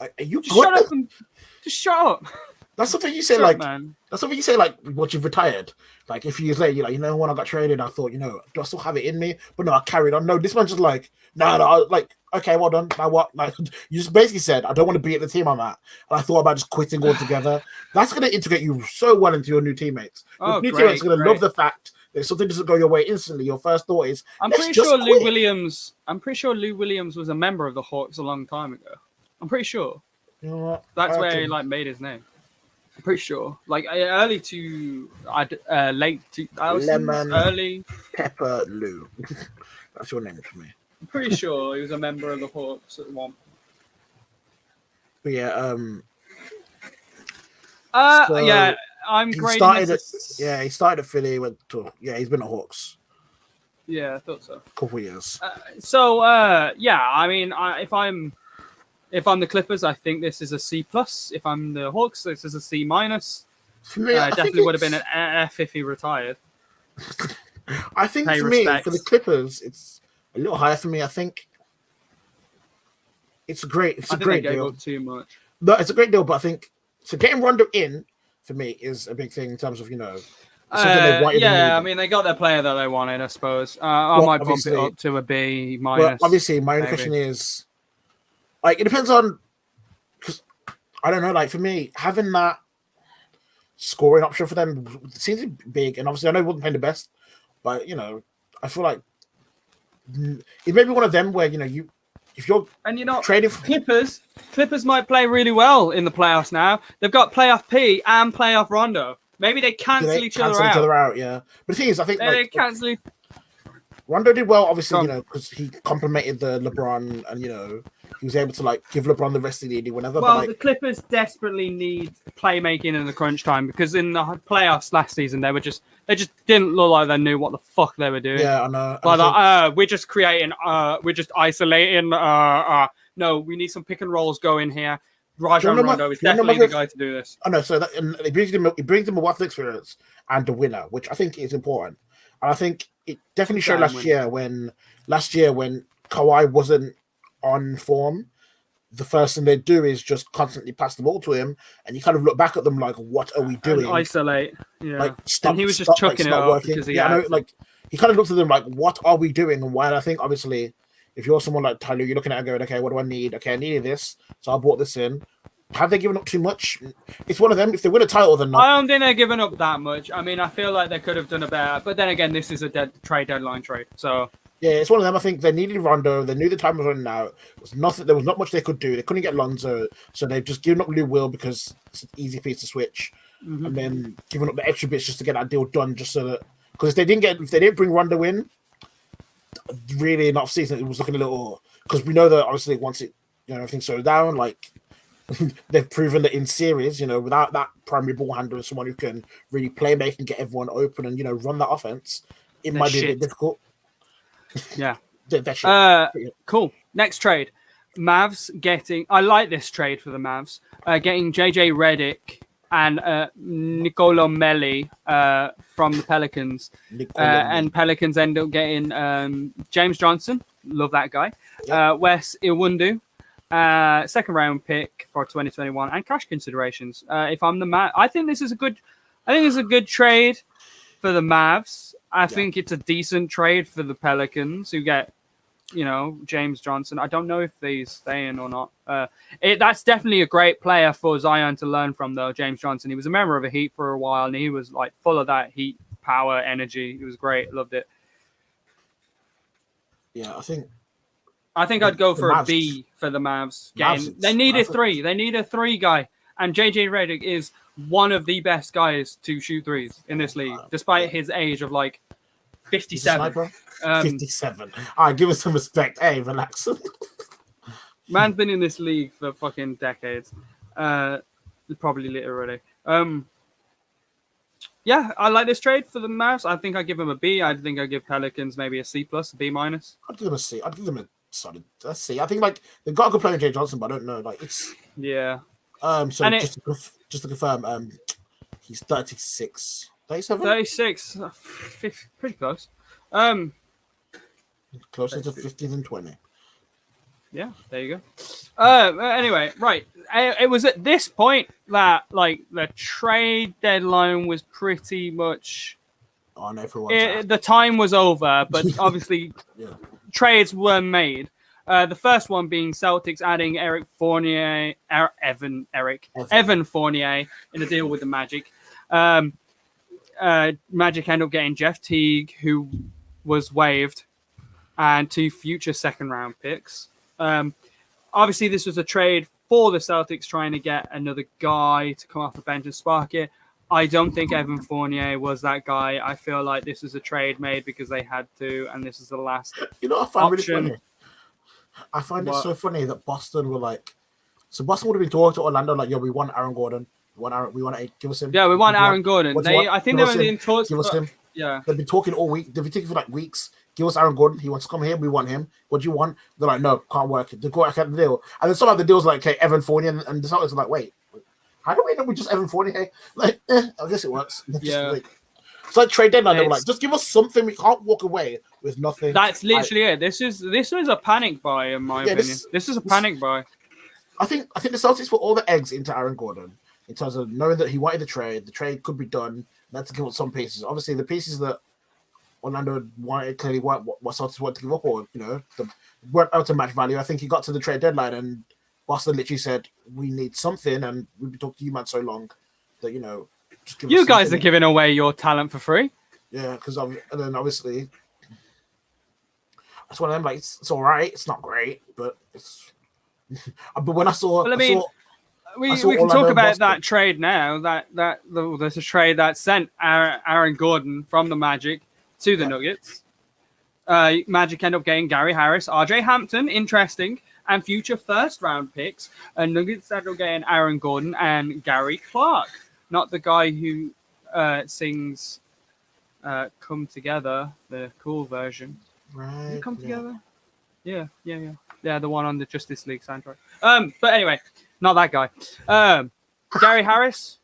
Are you just shut up and just shut up. That's something you say, shut like, up, man. That's something you say, like, once you've retired. Like, a few years later, you're like, when I got traded, I thought, do I still have it in me? But no, I carried on. No, this man's just like, no, like, okay, well done. Now what? Like, you just basically said, I don't want to be at the team I'm at. And I thought about just quitting altogether. That's going to integrate you so well into your new teammates. Your new teammates are going to love the fact that if something doesn't go your way instantly, your first thought is, I'm pretty sure Lou Williams was a member of the Hawks a long time ago. I'm pretty sure. You know what? That's where he made his name. I'm pretty sure. Like late 2000s, Lemon early Pepper Lou. That's your name for me. I'm pretty sure he was a member of the Hawks at one. But yeah, yeah, I'm great. He started at Philly, he's been at Hawks. Yeah, I thought so. A couple of years. Yeah, I mean, if I'm the Clippers, I think this is a C+. If I'm the Hawks, this is a C-. For me, definitely would have been an F if he retired. I think for me, for the Clippers, it's a little higher for me. I think it's a great deal. Up too much. No, it's a great deal, but I think getting Rondo in for me is a big thing in terms of I mean, they got their player that they wanted, I suppose. I might bump it up to a B-. Well, obviously, my only question is, like, it depends on, because I don't know, like, for me, having that scoring option for them seems big, and obviously I know he wasn't playing the best, but I feel like it may be one of them where if you're trading for Clippers might play really well in the playoffs now. They've got playoff P and playoff Rondo. Maybe they cancel each other out. Yeah, but the thing is, I think they cancel. Rondo did well, obviously, because he complimented the LeBron, and he was able to give LeBron the rest of the lead whenever. Well, the Clippers desperately need playmaking in the crunch time, because in the playoffs last season they just didn't look like they knew what the fuck they were doing. Yeah, I know. We're just creating. We're just isolating. No, we need some pick and rolls going here. Rajon Rondo is definitely the guy to do this. I know. So it brings him a wealth of experience and a winner, which I think is important. And I think it definitely showed last year when Kawhi wasn't on form. The first thing they do is just constantly pass the ball to him, and you kind of look back at them like, "What are we doing?" And isolate, yeah. Like, stop, and he was just chucking it up because he kind of looked at them like, "What are we doing?" And why? I think obviously, if you're someone like Tyler, you're looking at it going, "Okay, what do I need? Okay, I needed this, so I bought this in." Have they given up too much? It's one of them. If they win a title, then not. I don't think they're giving up that much. I mean, I feel like they could have done a better. But then again, this is a trade deadline trade, so. Yeah, it's one of them. I think they needed Rondo. They knew the time was running out. There was not much they could do. They couldn't get Lonzo, so they've just given up Lou Will because it's an easy piece to switch, and then giving up the extra bits just to get that deal done. Just so that, because if they didn't bring Rondo in, really in off season, it was looking a little. Because we know that obviously once everything slowed down, like they've proven that in series, without that primary ball handler and someone who can really play make and get everyone open and run that offense, it might be a bit difficult. Yeah. That cool. Next trade. Mavs getting... I like this trade for the Mavs. Getting JJ Redick and Nicolo Melli from the Pelicans. And Pelicans end up getting James Johnson. Love that guy. Yep. Wes Iwundu. Second round pick for 2021 and cash considerations. If I'm the Mavs... I think this is a good trade for the Mavs. I think it's a decent trade for the Pelicans, who get, James Johnson. I don't know if they stay in or not. That's definitely a great player for Zion to learn from, though, James Johnson. He was a member of the Heat for a while, and he was full of that Heat power, energy. He was great. Loved it. Yeah, I think I'd go for a B for the Mavs. They need a three. They need a three guy. And JJ Redick is one of the best guys to shoot threes in this league, despite his age of 57. Sniper? Um, 57. All right, give us some respect. Hey, relax. Man's been in this league for fucking decades. Probably literally. Yeah, I like this trade for the Mavs. I think I give them a B. I think I give Pelicans maybe a C plus, a B minus. I'd give them a C. I'd give them a solid. Let's see. I think like they've got a good player in Jay Johnson, but I don't know. Like it's Yeah. So And just to confirm, he's 36, 37? 36, pretty close. Closer to 50 than 20. Yeah, there you go. Anyway, right. It was at this point that like the trade deadline was pretty much. On everyone's The time was over, but obviously yeah. trades were made. The first one being Celtics adding Evan Fournier in a deal with the Magic. Magic ended up getting Jeff Teague, who was waived, and 2 future second-round picks. Obviously, this was a trade for the Celtics trying to get another guy to come off the bench and spark it. I don't think Evan Fournier was that guy. I feel like this was a trade made because they had to, and this is the last You know what I find option. really funny? I find it so funny that Boston were like, so Boston would have been talking to Orlando like, yo, we want Aaron Gordon. We want to give us him. Yeah, we want Aaron Gordon. What do you want? I think Give they us were him. in talks. Give us him. Yeah. They've been talking all week. They've been talking for like weeks. Give us Aaron Gordon. He wants to come here. We want him. What do you want? They're like, no, can't work. They go out the deal. And then some of the deals like, okay, Evan Fournier, and the Celtics are like, wait, how do we know we just Evan Fournier? Like, I guess it works. Yeah. It's like trade deadline. They were like, just give us something. We can't walk away with nothing. That's literally it. This was a panic buy, in my opinion. This is a panic buy. I think the Celtics put all the eggs into Aaron Gordon in terms of knowing that he wanted the trade could be done. That's to give up some pieces. Obviously, the pieces that Orlando wanted clearly weren't what Celtics wanted to give up, or weren't out to match value. I think he got to the trade deadline and Boston literally said, "We need something," and we've been talking to you man so long that just give You us guys something. are giving away your talent for free. Yeah, because and then obviously that's one of them. Like it's all right. It's not great, but it's. But when I saw, Well, I mean, we can Orlando talk and about Boston. that trade now. There's a trade that sent Aaron Gordon from the Magic to the Nuggets. Magic end up getting Gary Harris, RJ Hampton, interesting, and future first-round picks. And Nuggets end up getting Aaron Gordon and Gary Clark, not the guy who sings "Come Together," the cool version. Right, Come Together. Yeah, the one on the Justice League soundtrack. But anyway, not that guy. Gary Harris,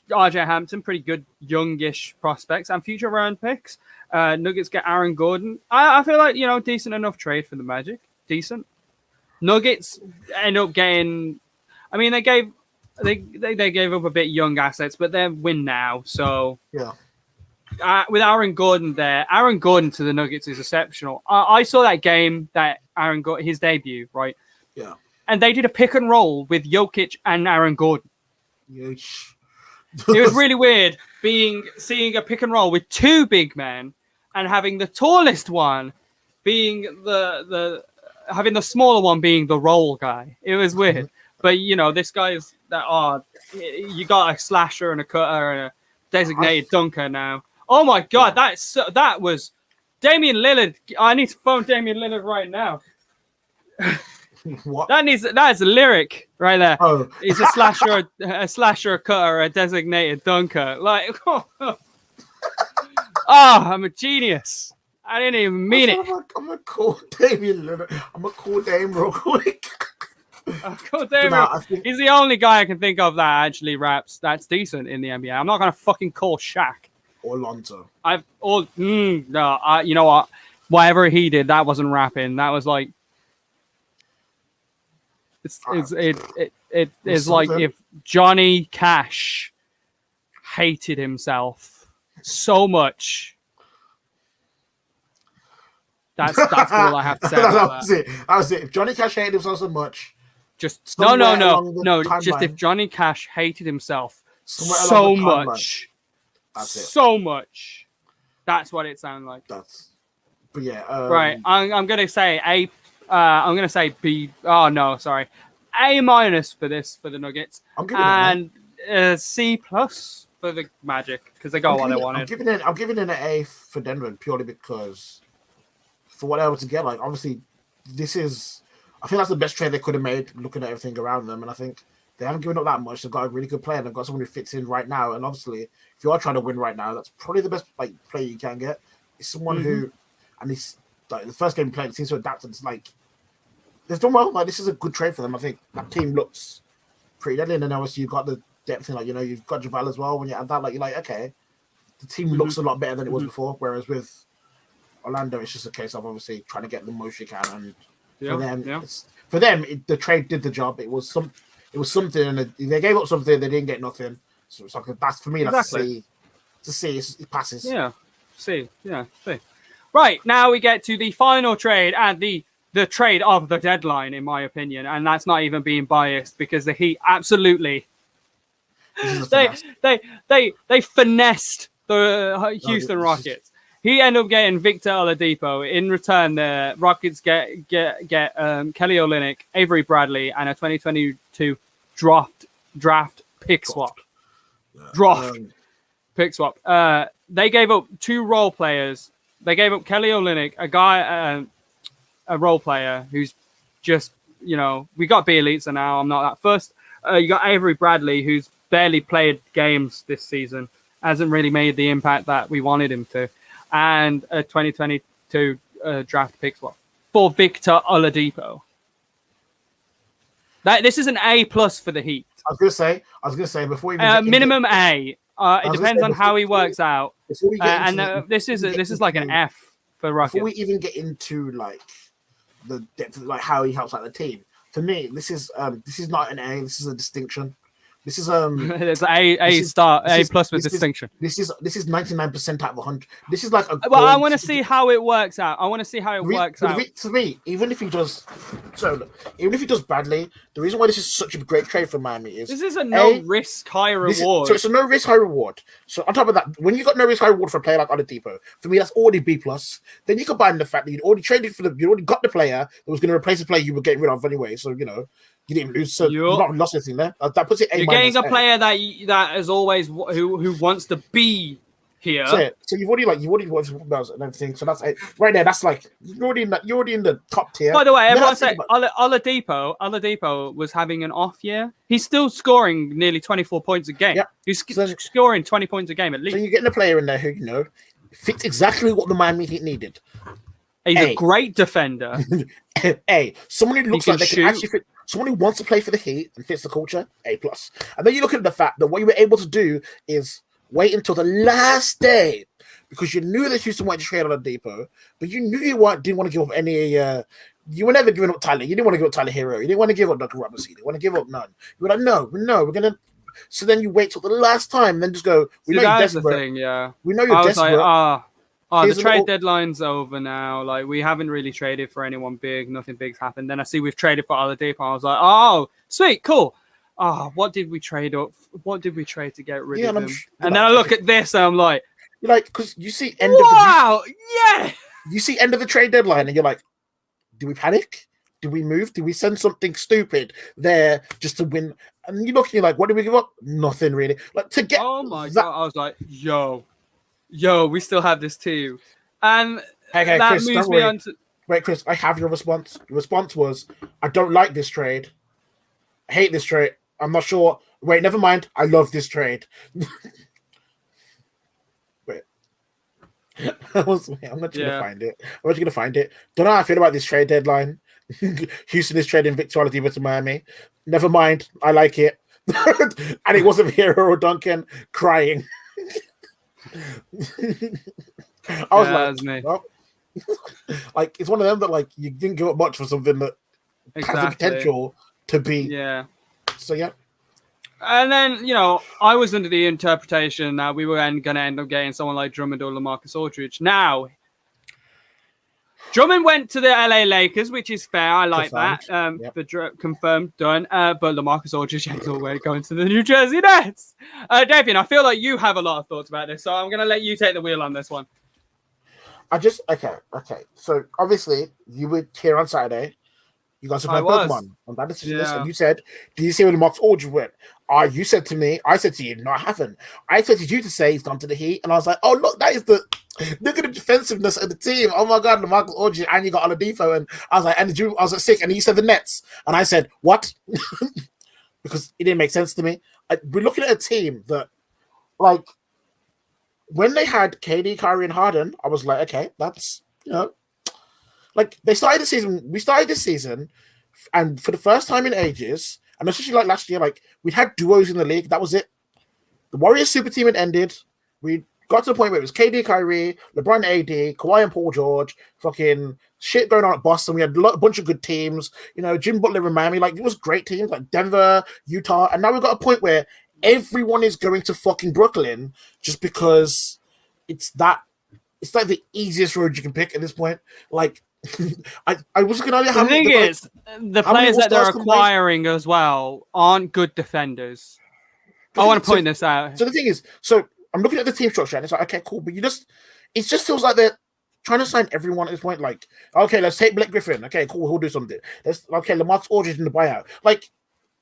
RJ Hampton, pretty good youngish prospects and future round picks. Nuggets get Aaron Gordon. I feel like decent enough trade for the Magic. Decent. Nuggets end up getting. I mean, they gave up a bit young assets, but they win now. So yeah. With Aaron Gordon there, Aaron Gordon to the Nuggets is exceptional. I saw that game that Aaron got his debut, right? Yeah. And they did a pick and roll with Jokic and Aaron Gordon. Yeesh. It was really weird seeing a pick and roll with 2 big men and having the tallest one being having the smaller one being the roll guy. It was weird. But this guy's you got a slasher and a cutter and a designated dunker now. Oh my god, that was Damian Lillard. I need to phone Damian Lillard right now. What? That is a lyric right there. Oh. He's a slasher, a cutter, a designated dunker. Like, I'm a genius. I didn't even mean it. I'm gonna call Damian Lillard. I'm gonna call Dame real quick. He's the only guy I can think of that actually raps that's decent in the NBA. I'm not gonna fucking call Shaq. Or Lonzo. You know what? Whatever he did, that wasn't rapping. That was like it's like if Johnny Cash hated himself so much. That's all I have to say about that. That was it. If Johnny Cash hated himself so much, just no. Just if Johnny Cash hated himself so much, that's it. So much. That's what it sounded like. But yeah. Right. I'm gonna say A. I'm gonna say B. Oh no, sorry. A minus for the Nuggets. I'm giving and C plus for the Magic because they got what they wanted. I'm giving it an A for Denver purely because for what they were to get, like obviously I think that's the best trade they could have made looking at everything around them, and I think they haven't given up that much. They've got a really good player and they've got someone who fits in right now. And obviously, if you are trying to win right now, that's probably the best player you can get. It's someone who, and he's like the first game he played, seems to adapt. And it's like they've done well. Like this is a good trade for them. I think that team looks pretty deadly. And then obviously you've got the depth, and you've got Javal as well. When you add that, you're like, okay, the team looks a lot better than it was before. Whereas with Orlando, it's just a case of obviously trying to get the most you can. And for them, the trade did the job. It was something, and they gave up something. They didn't get nothing. So it's like that's for me. That's to see. It passes. Yeah, see. Right now we get to the final trade and the trade of the deadline, in my opinion, and that's not even being biased because the Heat absolutely they finessed the Houston Rockets. He ended up getting Victor Oladipo. In return, the Rockets get Kelly Olynyk, Avery Bradley, and a 2022 draft pick swap. Pick swap. They gave up 2 role players. They gave up Kelly Olynyk, a role player who's just, we got Bielitsa now. I'm not that first. You got Avery Bradley, who's barely played games this season, hasn't really made the impact that we wanted him to. And a 2022 draft pick swap for Victor Oladipo. This is an A+ for the Heat. I was gonna say before we minimum A. It depends on how he works out. This is like an F for Rockets. Before we even get into the depth of how he helps out the team, for me, this is not an A. This is a distinction. This is it's A+ with distinction. This is 99% out of 100. This is like a. Well, I want to see how it works out. To me, even if he does badly, the reason why this is such a great trade for Miami is this is a no risk high reward. So it's a no risk high reward. So on top of that, when you got no risk high reward for a player like Oladipo, for me that's already B+. Then you combine the fact that you'd already got the player that was going to replace the player you were getting rid of anyway. So you didn't lose, so you've not lost anything there. That puts it A-. You're getting a player that is always who wants to be here. So you've already watched and everything. So that's right there. That's you're already in the top tier. By the way, everyone said Oladipo was having an off year. He's still scoring nearly 24 points a game. Yeah. He's scoring 20 points a game at least. So you're getting a player in there who fits exactly what the Miami Heat needed. He's a great defender. Someone who looks like they can actually fit. Someone who wants to play for the Heat and fits the culture, A+. And then you look at the fact that what you were able to do is wait until the last day because you knew that Houston wanted to trade on a depot, but you knew you didn't want to give up any. You were never giving up Tyler. You didn't want to give up Tyler Hero. You didn't want to give up Duncan Robinson. You didn't want to give up none. You were like, no, we're gonna. So then you wait till the last time, and then just go. We know you're desperate. The thing, yeah. We know you're desperate. The trade deadline's over now. We haven't really traded for anyone big. Nothing big's happened. Then I see we've traded for Oladipo. I was like, oh, sweet, cool. What did we trade up? What did we trade to get rid of him? And then I look at this and I'm like, because you see you see end of the trade deadline and you're like, do we panic? Do we move? Do we send something stupid there just to win? And you look, you're like, what did we give up? Nothing really. To get. Oh my God! I was like, Yo, we still have this too. And that Chris, moves me on to... Wait, Chris, I have your response. Your response was, I don't like this trade. I hate this trade. I'm not sure. Wait, never mind. I love this trade. Wait. I'm not going to find it. I'm not going to find it. Don't know how I feel about this trade deadline. Houston is trading Victor Oladipo to Miami. Never mind. I like it. And it wasn't Hero or Duncan crying. I was well, it's one of them that you didn't give up much for something that has the potential to be. Yeah. So yeah. And then I was under the interpretation that we were going to end up getting someone like Drummond or LaMarcus Aldridge. Now, Drummond went to the LA Lakers, which is fair. I like confirmed. That. Confirmed, done. But LaMarcus Aldridge is already going to the New Jersey Nets. Davian, I feel like you have a lot of thoughts about this, so I'm going to let you take the wheel on this one. Okay. So obviously, you were here on Saturday. You guys have played Pokemon on that decision list, and you said, "Do you see where LaMarcus Aldridge went?" You said to me, I said to you, no, I haven't. I expected you to say he's gone to the Heat, and I was like, oh look, that is look at the defensiveness of the team. Oh my god, LaMarcus Aldridge, and you got Oladipo, and I was like, I was like sick, and you said the Nets, and I said what? Because it didn't make sense to me. We're looking at a team that, like, when they had KD, Kyrie, and Harden, I was like, okay, that's like they started the season. We started this season, and for the first time in ages. And especially like last year, like we had duos in the league. That was it. The Warriors super team had ended. We got to the point where it was KD, Kyrie, LeBron, AD, Kawhi, and Paul George. Fucking shit going on at Boston. We had a bunch of good teams. Jim Butler in Miami. Like it was great teams like Denver, Utah. And now we've got a point where everyone is going to fucking Brooklyn just because it's like the easiest road you can pick at this point. Like. I was going to. The thing is, the players that they're acquiring as well aren't good defenders. I want to point this out. So the thing is, I'm looking at the team structure and it's like, okay, cool, but it just feels like they're trying to sign everyone at this point. Like, okay, let's take Blake Griffin. Okay, cool, he'll do something. LaMarcus Aldridge in the buyout. Like,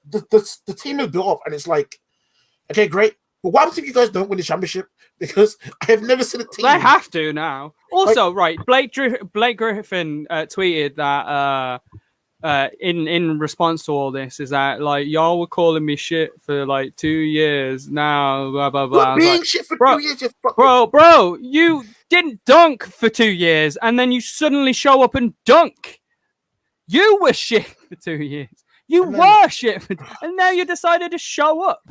the team is built up and it's like, okay, great. But what happens if you guys don't win the championship? Because I have never seen a team. They have to now. Also, right, Blake Griffin tweeted that in response to all this is that like y'all were calling me shit for like 2 years now, blah blah blah. Being shit for 2 years, bro, you didn't dunk for 2 years, and then you suddenly show up and dunk. You were shit for 2 years. Were shit, and now you decided to show up.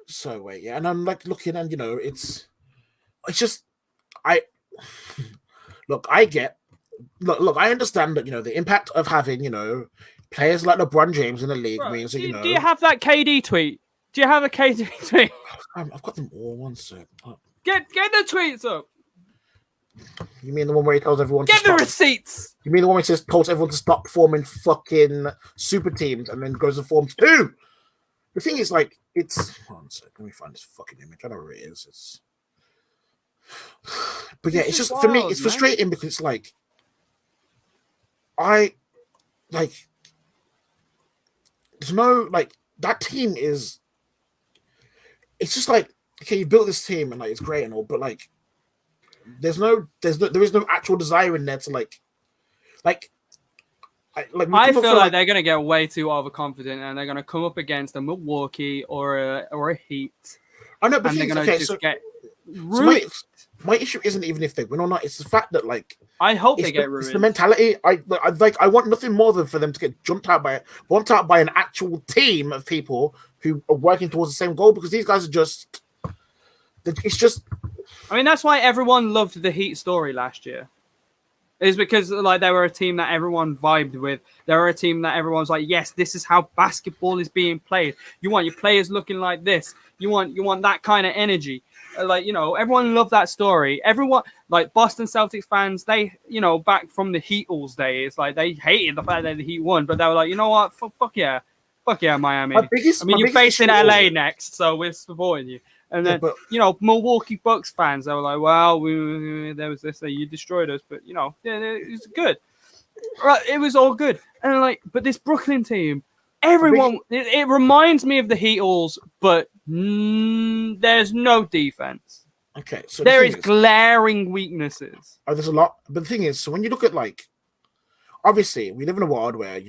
So wait, yeah, and I'm like looking, and it's just I understand that the impact of having players like LeBron James in the league means that Do you have that KD tweet? Do you have a KD tweet? I've got them all. One sec. Get the tweets up. You mean the one where he tells everyone get the receipts? You mean the one where he tells everyone to stop forming fucking super teams and then goes and forms two? The thing is, like, it's. Hold on a sec. Let me find this fucking image. I know where it is. But yeah, it's just wild, for me. It's frustrating because it's like, there's no that team is. It's just like, okay, you built this team and like it's great and all, but like, there is no actual desire in there to I feel like they're gonna get way too overconfident and they're gonna come up against a Milwaukee or a Heat. I know, but they're gonna get ruined. So my issue isn't even if they win or not. It's the fact that I hope they get ruined. It's the mentality. I want nothing more than for them to get jumped out by an actual team of people who are working towards the same goal, because these guys are just. It's just. I mean, that's why everyone loved the Heat story last year. Is because they were a team that everyone vibed with. They were a team that everyone's like, yes, this is how basketball is being played. You want your players looking like this. You want that kind of energy. Everyone loved that story. Everyone, Boston Celtics fans, they, back from the Heatles days, they hated the fact that the Heat won, but they were like, you know what, fuck yeah, Miami. You're facing LA next, so we're supporting you. And then, Milwaukee Bucks fans, they were like, well, there was this, you destroyed us, but, it was good. Right, it was all good. And, but this Brooklyn team, everyone, it reminds me of the Heatles, but there's no defense. Okay. So there is glaring weaknesses. Oh, there's a lot. But the thing is, so when you look at, obviously, we live in a world where,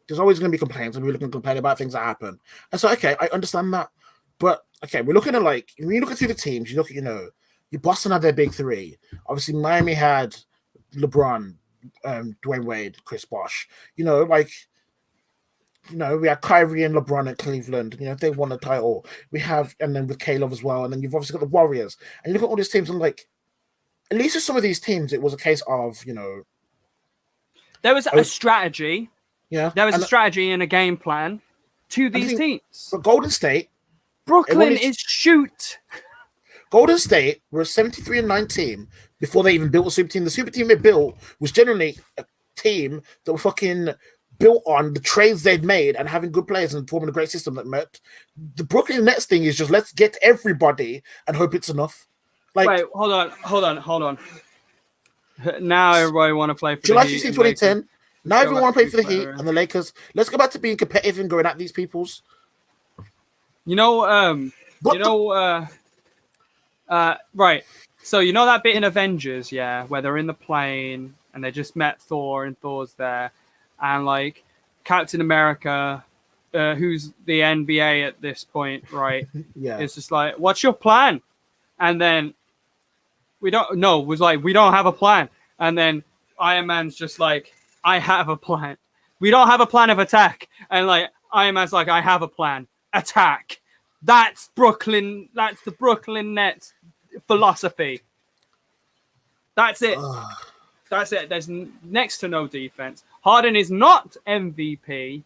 there's always going to be complaints, and we're looking to complain about things that happen. And so, okay, I understand that. But okay, we're looking at when you look at through the teams, you look at your Boston had their big three. Obviously, Miami had LeBron, Dwayne Wade, Chris Bosh. We had Kyrie and LeBron at Cleveland. They won a title. We have, and then with K-Love as well. And then you've obviously got the Warriors. And you look at all these teams, and at least with some of these temes, it was a case of there was a strategy. Yeah, there was a strategy and a game plan to these teams. But Golden State. Brooklyn is shoot. Golden State were a 73-9 team before they even built a super team. The super team they built was generally a team that were fucking built on the trades they'd made and having good players and forming a great system that met. The Brooklyn Nets thing is just let's get everybody and hope it's enough. Wait, hold on. Now everybody want to play for July the Heat. 16, 2010. Now everyone want to play for the Heat and the Lakers. Let's go back to being competitive and going at these peoples. You know, What you know, right. So you know that bit in Avengers, yeah, where they're in the plane and they just met Thor and Thor's there, and like Captain America, who's the NBA at this point, right? yeah. It's just like, what's your plan? And then we don't no was like, we don't have a plan. And then Iron Man's just like, I have a plan. We don't have a plan of attack. And like Iron Man's like, I have a plan. Attack. That's Brooklyn. That's the Brooklyn Nets philosophy. That's it. That's it. There's next to no defense. Harden is not MVP.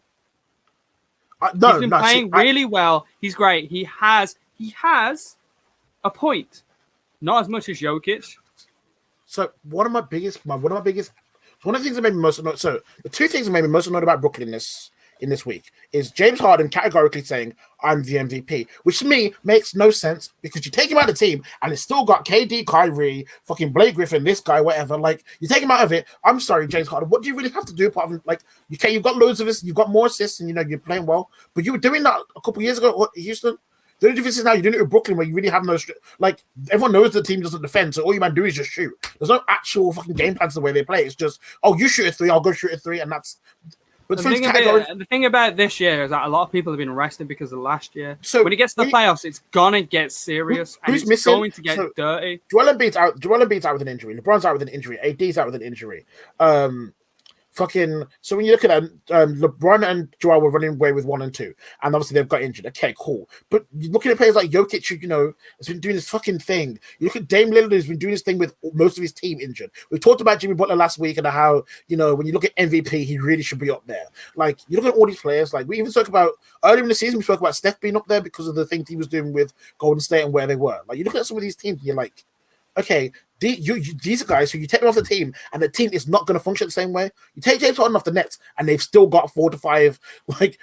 No, He's been no, playing really well. He's great. He has a point. Not as much as Jokic. So one of the things that made me most annoyed. So the two things that made me most annoyed about Brooklyn in this week is James Harden categorically saying I'm the MVP, which to me makes no sense because you take him out of the team and it's still got KD, Kyrie, fucking Blake Griffin, this guy, whatever. Like you take him out of it. I'm sorry, James Harden. What do you really have to do apart from like you've got loads of this, you've got more assists, and you're playing well. But you were doing that a couple years ago at Houston. The only difference is now you're doing it with Brooklyn where you really have no like everyone knows the team doesn't defend, so all you man do is just shoot. There's no actual fucking game plans the way they play. It's just, oh, you shoot a three, I'll go shoot a three, and that's. But the thing about this year is that a lot of people have been rested because of last year. So when it gets to the playoffs, it's gonna get serious and it's going to get dirty. Joel Embiid's out with an injury. LeBron's out with an injury. AD's out with an injury. So when you look at that, LeBron and Joel were running away with 1 and 2, and obviously they've got injured. Okay, cool. But looking at players like Jokic, who has been doing this fucking thing. You look at Dame Lillard, who's been doing this thing with most of his team injured. We talked about Jimmy Butler last week and how when you look at MVP, he really should be up there. Like you look at all these players. Like we even spoke about earlier in the season, we spoke about Steph being up there because of the things he was doing with Golden State and where they were. Like you look at some of these teams, and you're like, okay. These are guys who you take them off the team, and the team is not going to function the same way. You take James Harden off the Nets, and they've still got 4 to 5. Like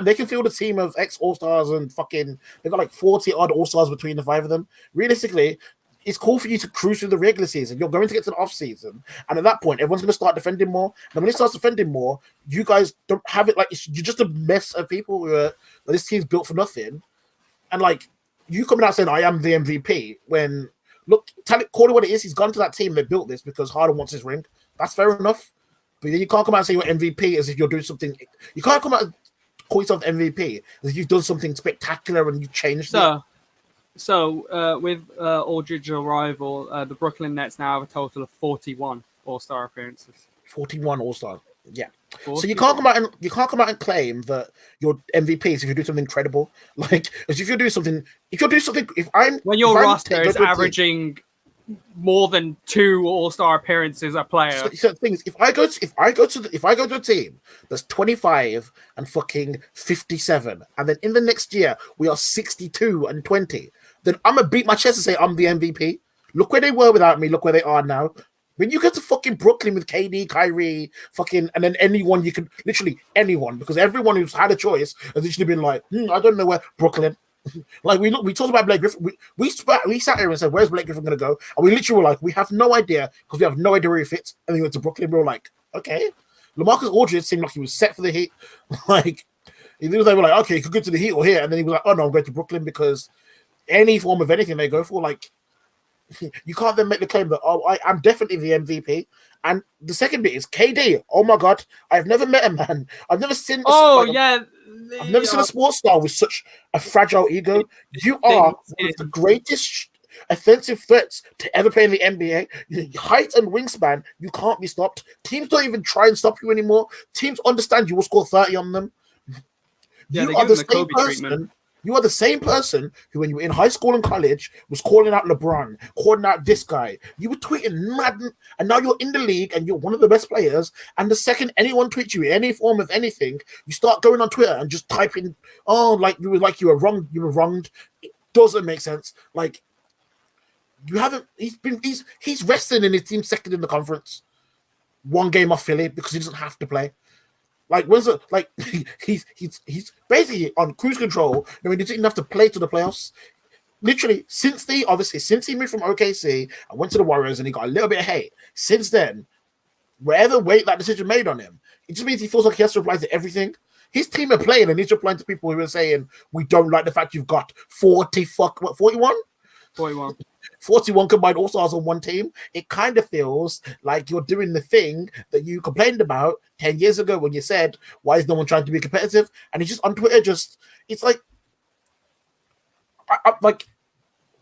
they can field a team of ex All Stars and fucking they've got like 40 odd All Stars between the 5 of them. Realistically, it's cool for you to cruise through the regular season. You're going to get to the off season, and at that point, everyone's going to start defending more. And when it starts defending more, you guys don't have it like you're just a mess of people who are this team's built for nothing. And like you coming out saying I am the MVP when. Look, call it what it is. He's gone to that team. They built this because Harden wants his ring. That's fair enough. But then you can't come out and say you're MVP as if you're doing something. You can't come out and call yourself MVP as if you've done something spectacular and you've changed it. So with Aldridge's arrival, the Brooklyn Nets now have a total of 41 All-Star appearances. 41 All-Star. Yeah. 41. So you can't come out and claim that you're MVPs if you do something incredible. Like if your roster is averaging more than 2 All-Star appearances a player. So the thing is, if I go to a team that's 25 and fucking 57, and then in the next year we are 62 and 20, then I'm gonna beat my chest and say I'm the MVP. Look where they were without me. Look where they are now. When you get to fucking Brooklyn with KD, Kyrie, and then anyone you can, literally anyone, because everyone who's had a choice has literally been like, I don't know where Brooklyn. Like we talked about Blake Griffin. We sat here and said, where's Blake Griffin going to go? And we literally were like, we have no idea because we have no idea where he fits. And then he went to Brooklyn. We were like, okay. LaMarcus Aldridge seemed like he was set for the Heat. Like they were like, okay, he could go to the Heat or here. And then he was like, oh no, I'm going to Brooklyn because any form of anything they go for, like. You can't then make the claim that I'm definitely the MVP. And the second bit is KD. Oh my god, I've never met a man. I've never seen. I've never seen a sports star with such a fragile ego. You are one of the greatest offensive threats to ever play in the NBA. Your height and wingspan, you can't be stopped. Teams don't even try and stop you anymore. Teams understand you will score 30 on them. Yeah, you are the same person. You are the same person who, when you were in high school and college, was calling out LeBron, calling out this guy. You were tweeting mad, and now you're in the league and you're one of the best players. And the second anyone tweets you any form of anything, you start going on Twitter and just typing, you were wronged. It doesn't make sense. Like you haven't. He's resting in his team second in the conference, 1 game off Philly because he doesn't have to play. Like he's basically on cruise control. I mean, he didn't have to play to the playoffs. Literally, since he moved from OKC and went to the Warriors and he got a little bit of hate. Since then, wherever weight that decision made on him, it just means he feels like he has to reply to everything. his team are playing, and he's replying to people who are saying we don't like the fact you've got 41? 41. 41 combined all stars on one team. It kind of feels like you're doing the thing that you complained about 10 years ago when you said, why is no one trying to be competitive? And it's just on Twitter, it's like, like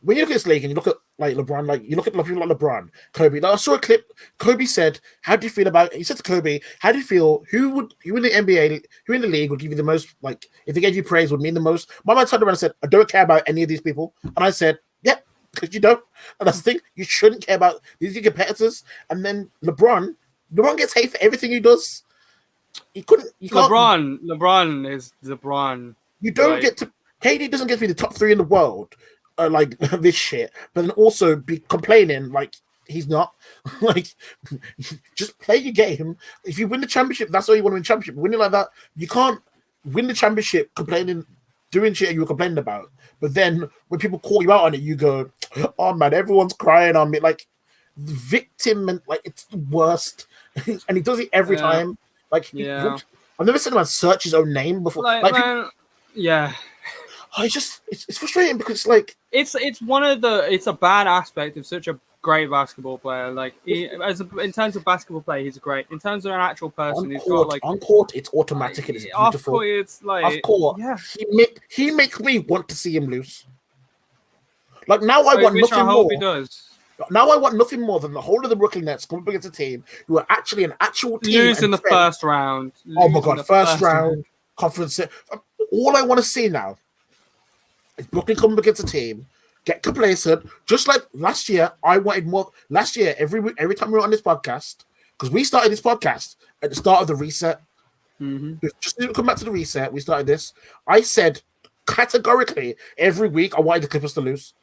when you look at this league and you look at like LeBron, like you look at people like LeBron, Kobe. Like, I saw a clip. Kobe said, "How do you feel about?" He said to Kobe, "How do you feel? Who in the NBA, who in the league would give you the most? Like, if they gave you praise, would mean the most?" My man turned around and said, "I don't care about any of these people." And I said, "Yeah, because you don't." And that's the thing. You shouldn't care about these competitors. And then LeBron gets hate for everything he does. You can't. LeBron is LeBron. You don't get to. KD doesn't get to be the top 3 in the world. Like this shit, but then also be complaining like he's not. Like, just play your game. If you win the championship, that's all you want to win. Championship. Winning like that, you can't win the championship complaining, doing shit you were complaining about. But then when people call you out on it, you go, "Oh man, everyone's crying on me." Like the victim, and like it's the worst. And he does it every time. Like, I've never seen him search his own name before. Like man, yeah. It's frustrating because like it's a bad aspect of such a great basketball player. Like in terms of basketball play, he's great. In terms of an actual person, he's got like on court, it's automatic and it's beautiful. Off court, it's like off court, yeah. He makes me want to see him lose. Like now, I want which nothing I hope more. He does. Now I want nothing more than the whole of the Brooklyn Nets coming up against a team who are actually an actual team. Lose in the first round. Oh my god, first round conference. All I want to see now is Brooklyn coming up against a team, get complacent, just like last year. I wanted more. Last year, every time we were on this podcast, because we started this podcast at the start of the reset. Just to come back to the reset, we started this. I said categorically every week I wanted the Clippers to lose.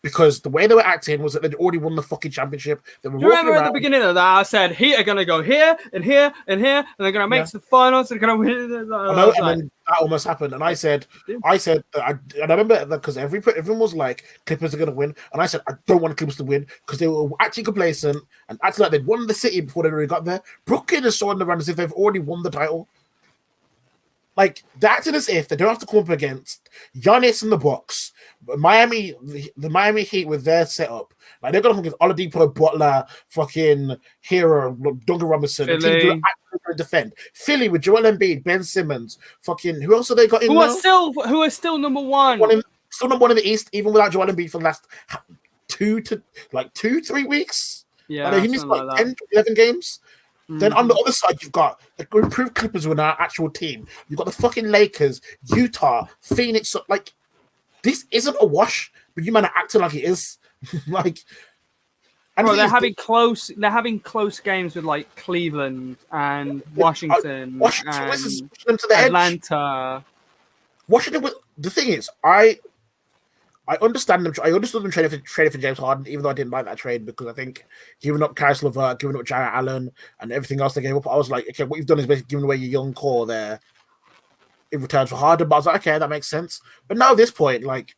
Because the way they were acting was that they'd already won the fucking championship. They were. You remember at the beginning of that, I said, Heat are going to go here and here and here, and they're going to make the finals. They're going to win. I know, and then that almost happened. And I said, and I remember that because everyone was like, Clippers are going to win. And I said, I don't want the Clippers to win because they were actually complacent and acting like they'd won the city before they already got there. Brooklyn is showing around as if they've already won the title. Like, they're acting as if they don't have to come up against Giannis in the Bucks. Miami, the Miami Heat with their setup, like they're gonna come against Oladipo, Butler, fucking Hero, Duncan Robinson, a team to actually defend. Philly with Joel Embiid, Ben Simmons, fucking who else have they got in? Who are still number one? Still number one in the East, even without Joel Embiid for the last 2-3 weeks. Yeah, he missed like 10 11 games. Then on the other side, you've got the improved Clippers with our actual team. You've got the fucking Lakers, Utah, Phoenix. Like, this isn't a wash, but you man are acting like it is. Like, bro, they're having close games with like Cleveland and Washington and Atlanta. Washington. The thing is, I understand them. I understood them trading for James Harden, even though I didn't like that trade because I think giving up Caris LeVert, giving up Jarrett Allen, and everything else they gave up, I was like, okay, what you've done is basically giving away your young core there in return for Harden. But I was like, okay, that makes sense. But now at this point, like,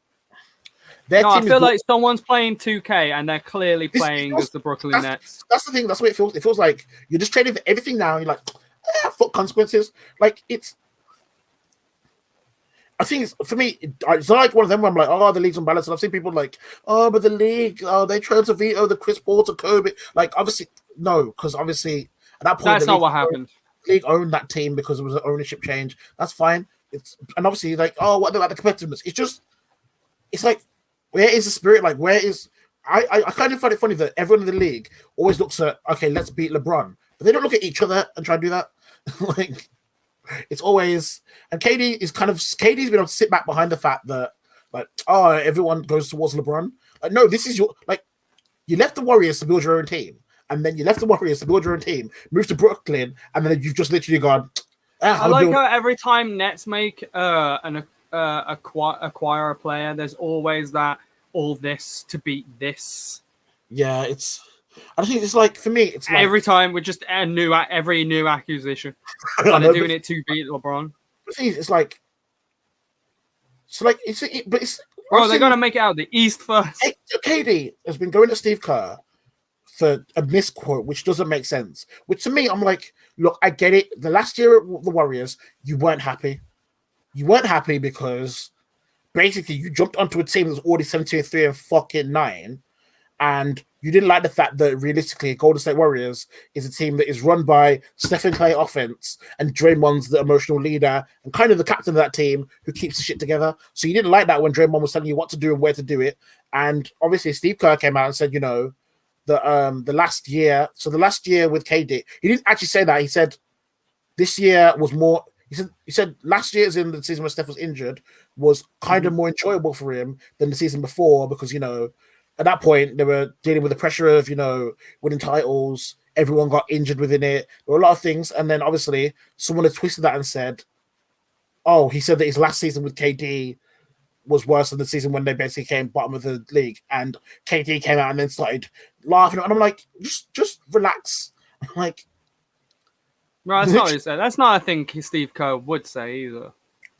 I feel like someone's playing 2K and they're clearly playing as the Brooklyn Nets. That's the thing. That's what it feels. It feels like you're just trading for everything now. You're like, fuck consequences. Like, it's. I think for me, it's not like one of them where I'm like, oh, the league's unbalanced. And I've seen people like, oh, but the league, they tried to veto the Chris Paul to Kobe. Like, obviously, no, because obviously at that point, that's not what happened. The league owned that team because it was an ownership change. That's fine. And obviously, like, oh, what about the competitiveness? It's like, where is the spirit? Like, where is? I kind of find it funny that everyone in the league always looks at, okay, let's beat LeBron, but they don't look at each other and try to do that. Like. It's always, and KD's been able to sit back behind the fact that, like, oh, everyone goes towards LeBron. Like, no, this is you left the Warriors to build your own team, and then you left the Warriors to build your own team, moved to Brooklyn, and then you've just literally gone. I like how every time Nets make acquire a player, there's always that all this to beat this. Yeah, I think it's like, for me, it's like, every time we're just every new acquisition. Like they're doing it to beat LeBron. The thing is, it's like, but it's. Bro, they're gonna make it out the East first. KD has been going to Steve Kerr for a misquote, which doesn't make sense. Which to me, I'm like, look, I get it. The last year at the Warriors, you weren't happy. You weren't happy because basically you jumped onto a team that was already 17-3 and fucking 9, and you didn't like the fact that realistically Golden State Warriors is a team that is run by Stephen Clay offense, and Draymond's the emotional leader and kind of the captain of that team who keeps the shit together. So you didn't like that when Draymond was telling you what to do and where to do it. And obviously Steve Kerr came out and said, the last year with KD, he didn't actually say that. He said this year was more. He said last year's in the season when Steph was injured was kind of more enjoyable for him than the season before because, at that point they were dealing with the pressure of, winning titles. Everyone got injured within it. There were a lot of things. And then obviously someone had twisted that and said, oh, he said that his last season with KD was worse than the season when they basically came bottom of the league. And KD came out and then started laughing. And I'm like, just relax. I'm like, right, that's not what he said. That's not a thing Steve Kerr would say either.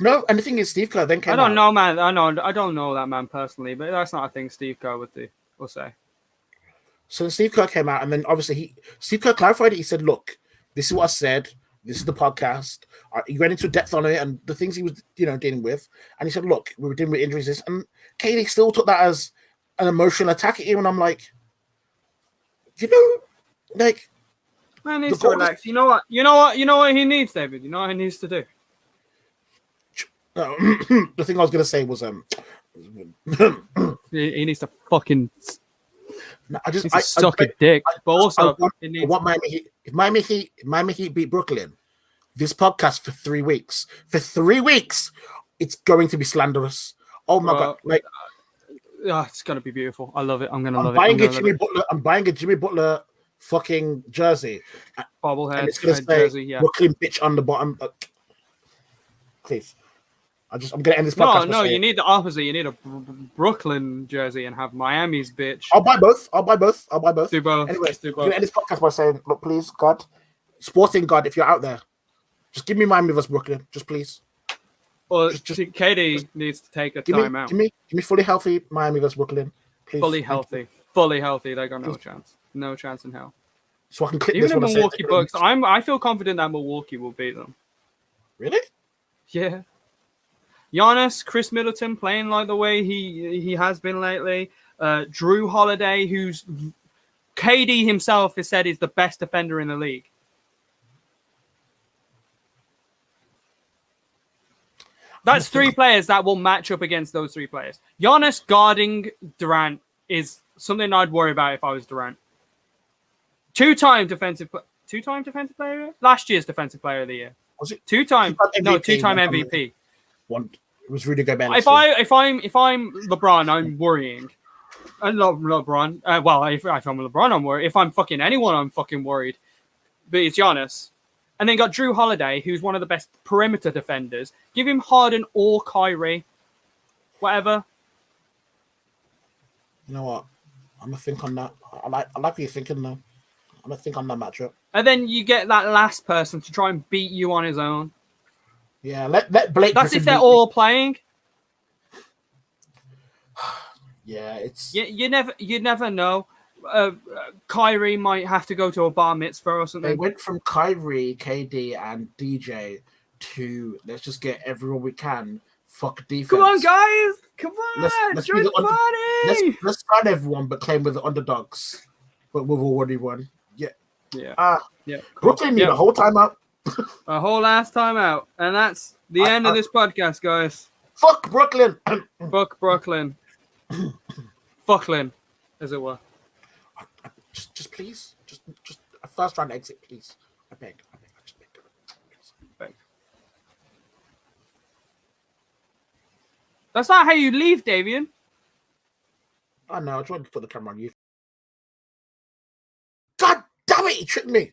No, and the thing is, Steve Kerr then came out. I don't know, man. I don't know that man personally, but that's not a thing Steve Kerr would say. So Steve Kerr came out, and then obviously Steve Kerr clarified it. He said, "Look, this is what I said. This is the podcast." He went into depth on it and the things he was, dealing with. And he said, "Look, we were dealing with injuries." And KD still took that as an emotional attack at him, and I'm like, man needs to relax. You know what he needs, David. You know what he needs to do. The thing I was going to say was he needs to fucking suck a dick. But also, if Miami Heat beat Brooklyn, this podcast for 3 weeks, it's going to be slanderous. Oh my god! It's gonna be beautiful. I love it. I'm gonna love it. I'm buying a Jimmy Butler fucking jersey, bobblehead. It's gonna say jersey, yeah. Brooklyn bitch on the bottom. Please. I'm going to end this podcast. No, you need the opposite. You need a Brooklyn jersey and have Miami's bitch. I'll buy both. Do both. Anyway, do I'm both. going to end this podcast by saying, look, please, God, Sporting God, if you're out there, just give me Miami vs Brooklyn, just please. Well, KD needs to take a timeout. Give me fully healthy Miami vs Brooklyn, please. Fully healthy. They got no chance. No chance in hell. So I can clip Even this the when Milwaukee Bucks, I feel confident that Milwaukee will beat them. Really? Yeah. Giannis, Chris Middleton playing like the way he has been lately. Drew Holiday, who's KD himself has said is the best defender in the league. That's 3 players that will match up against those 3 players. Giannis guarding Durant is something I'd worry about if I was Durant. Two-time defensive player? Last year's defensive player of the year. Was it? Two-time MVP. It was Rudy Gobert. If I'm LeBron, I'm worrying. And LeBron. If I'm LeBron, I'm worried. If I'm fucking anyone, I'm fucking worried. But it's Giannis. And then got Drew Holiday, who's one of the best perimeter defenders. Give him Harden or Kyrie. Whatever. You know what? I'm gonna think on that. I like what you're thinking though. I'm gonna think on that matchup. And then you get that last person to try and beat you on his own. Yeah, let Blake. That's if they're all playing. Yeah, it's you never know. Kyrie might have to go to a bar mitzvah or something. They went from Kyrie, KD, and DJ to let's just get everyone we can. Fuck defense. Come on, guys! Come on! Let's join the party! Let's start everyone, but claim we're the underdogs. But we've already won. Yeah. Yeah. Cool. Brooklyn need a whole timeout. A whole last time out. And that's the end of this podcast, guys. Fuck Brooklyn. Fuck Brooklyn. Fucklyn, as it were. Just please. Just a first round exit, please. I beg. I just beg. That's not how you leave, Davian. I know. I tried to put the camera on you. God damn it! He tricked me.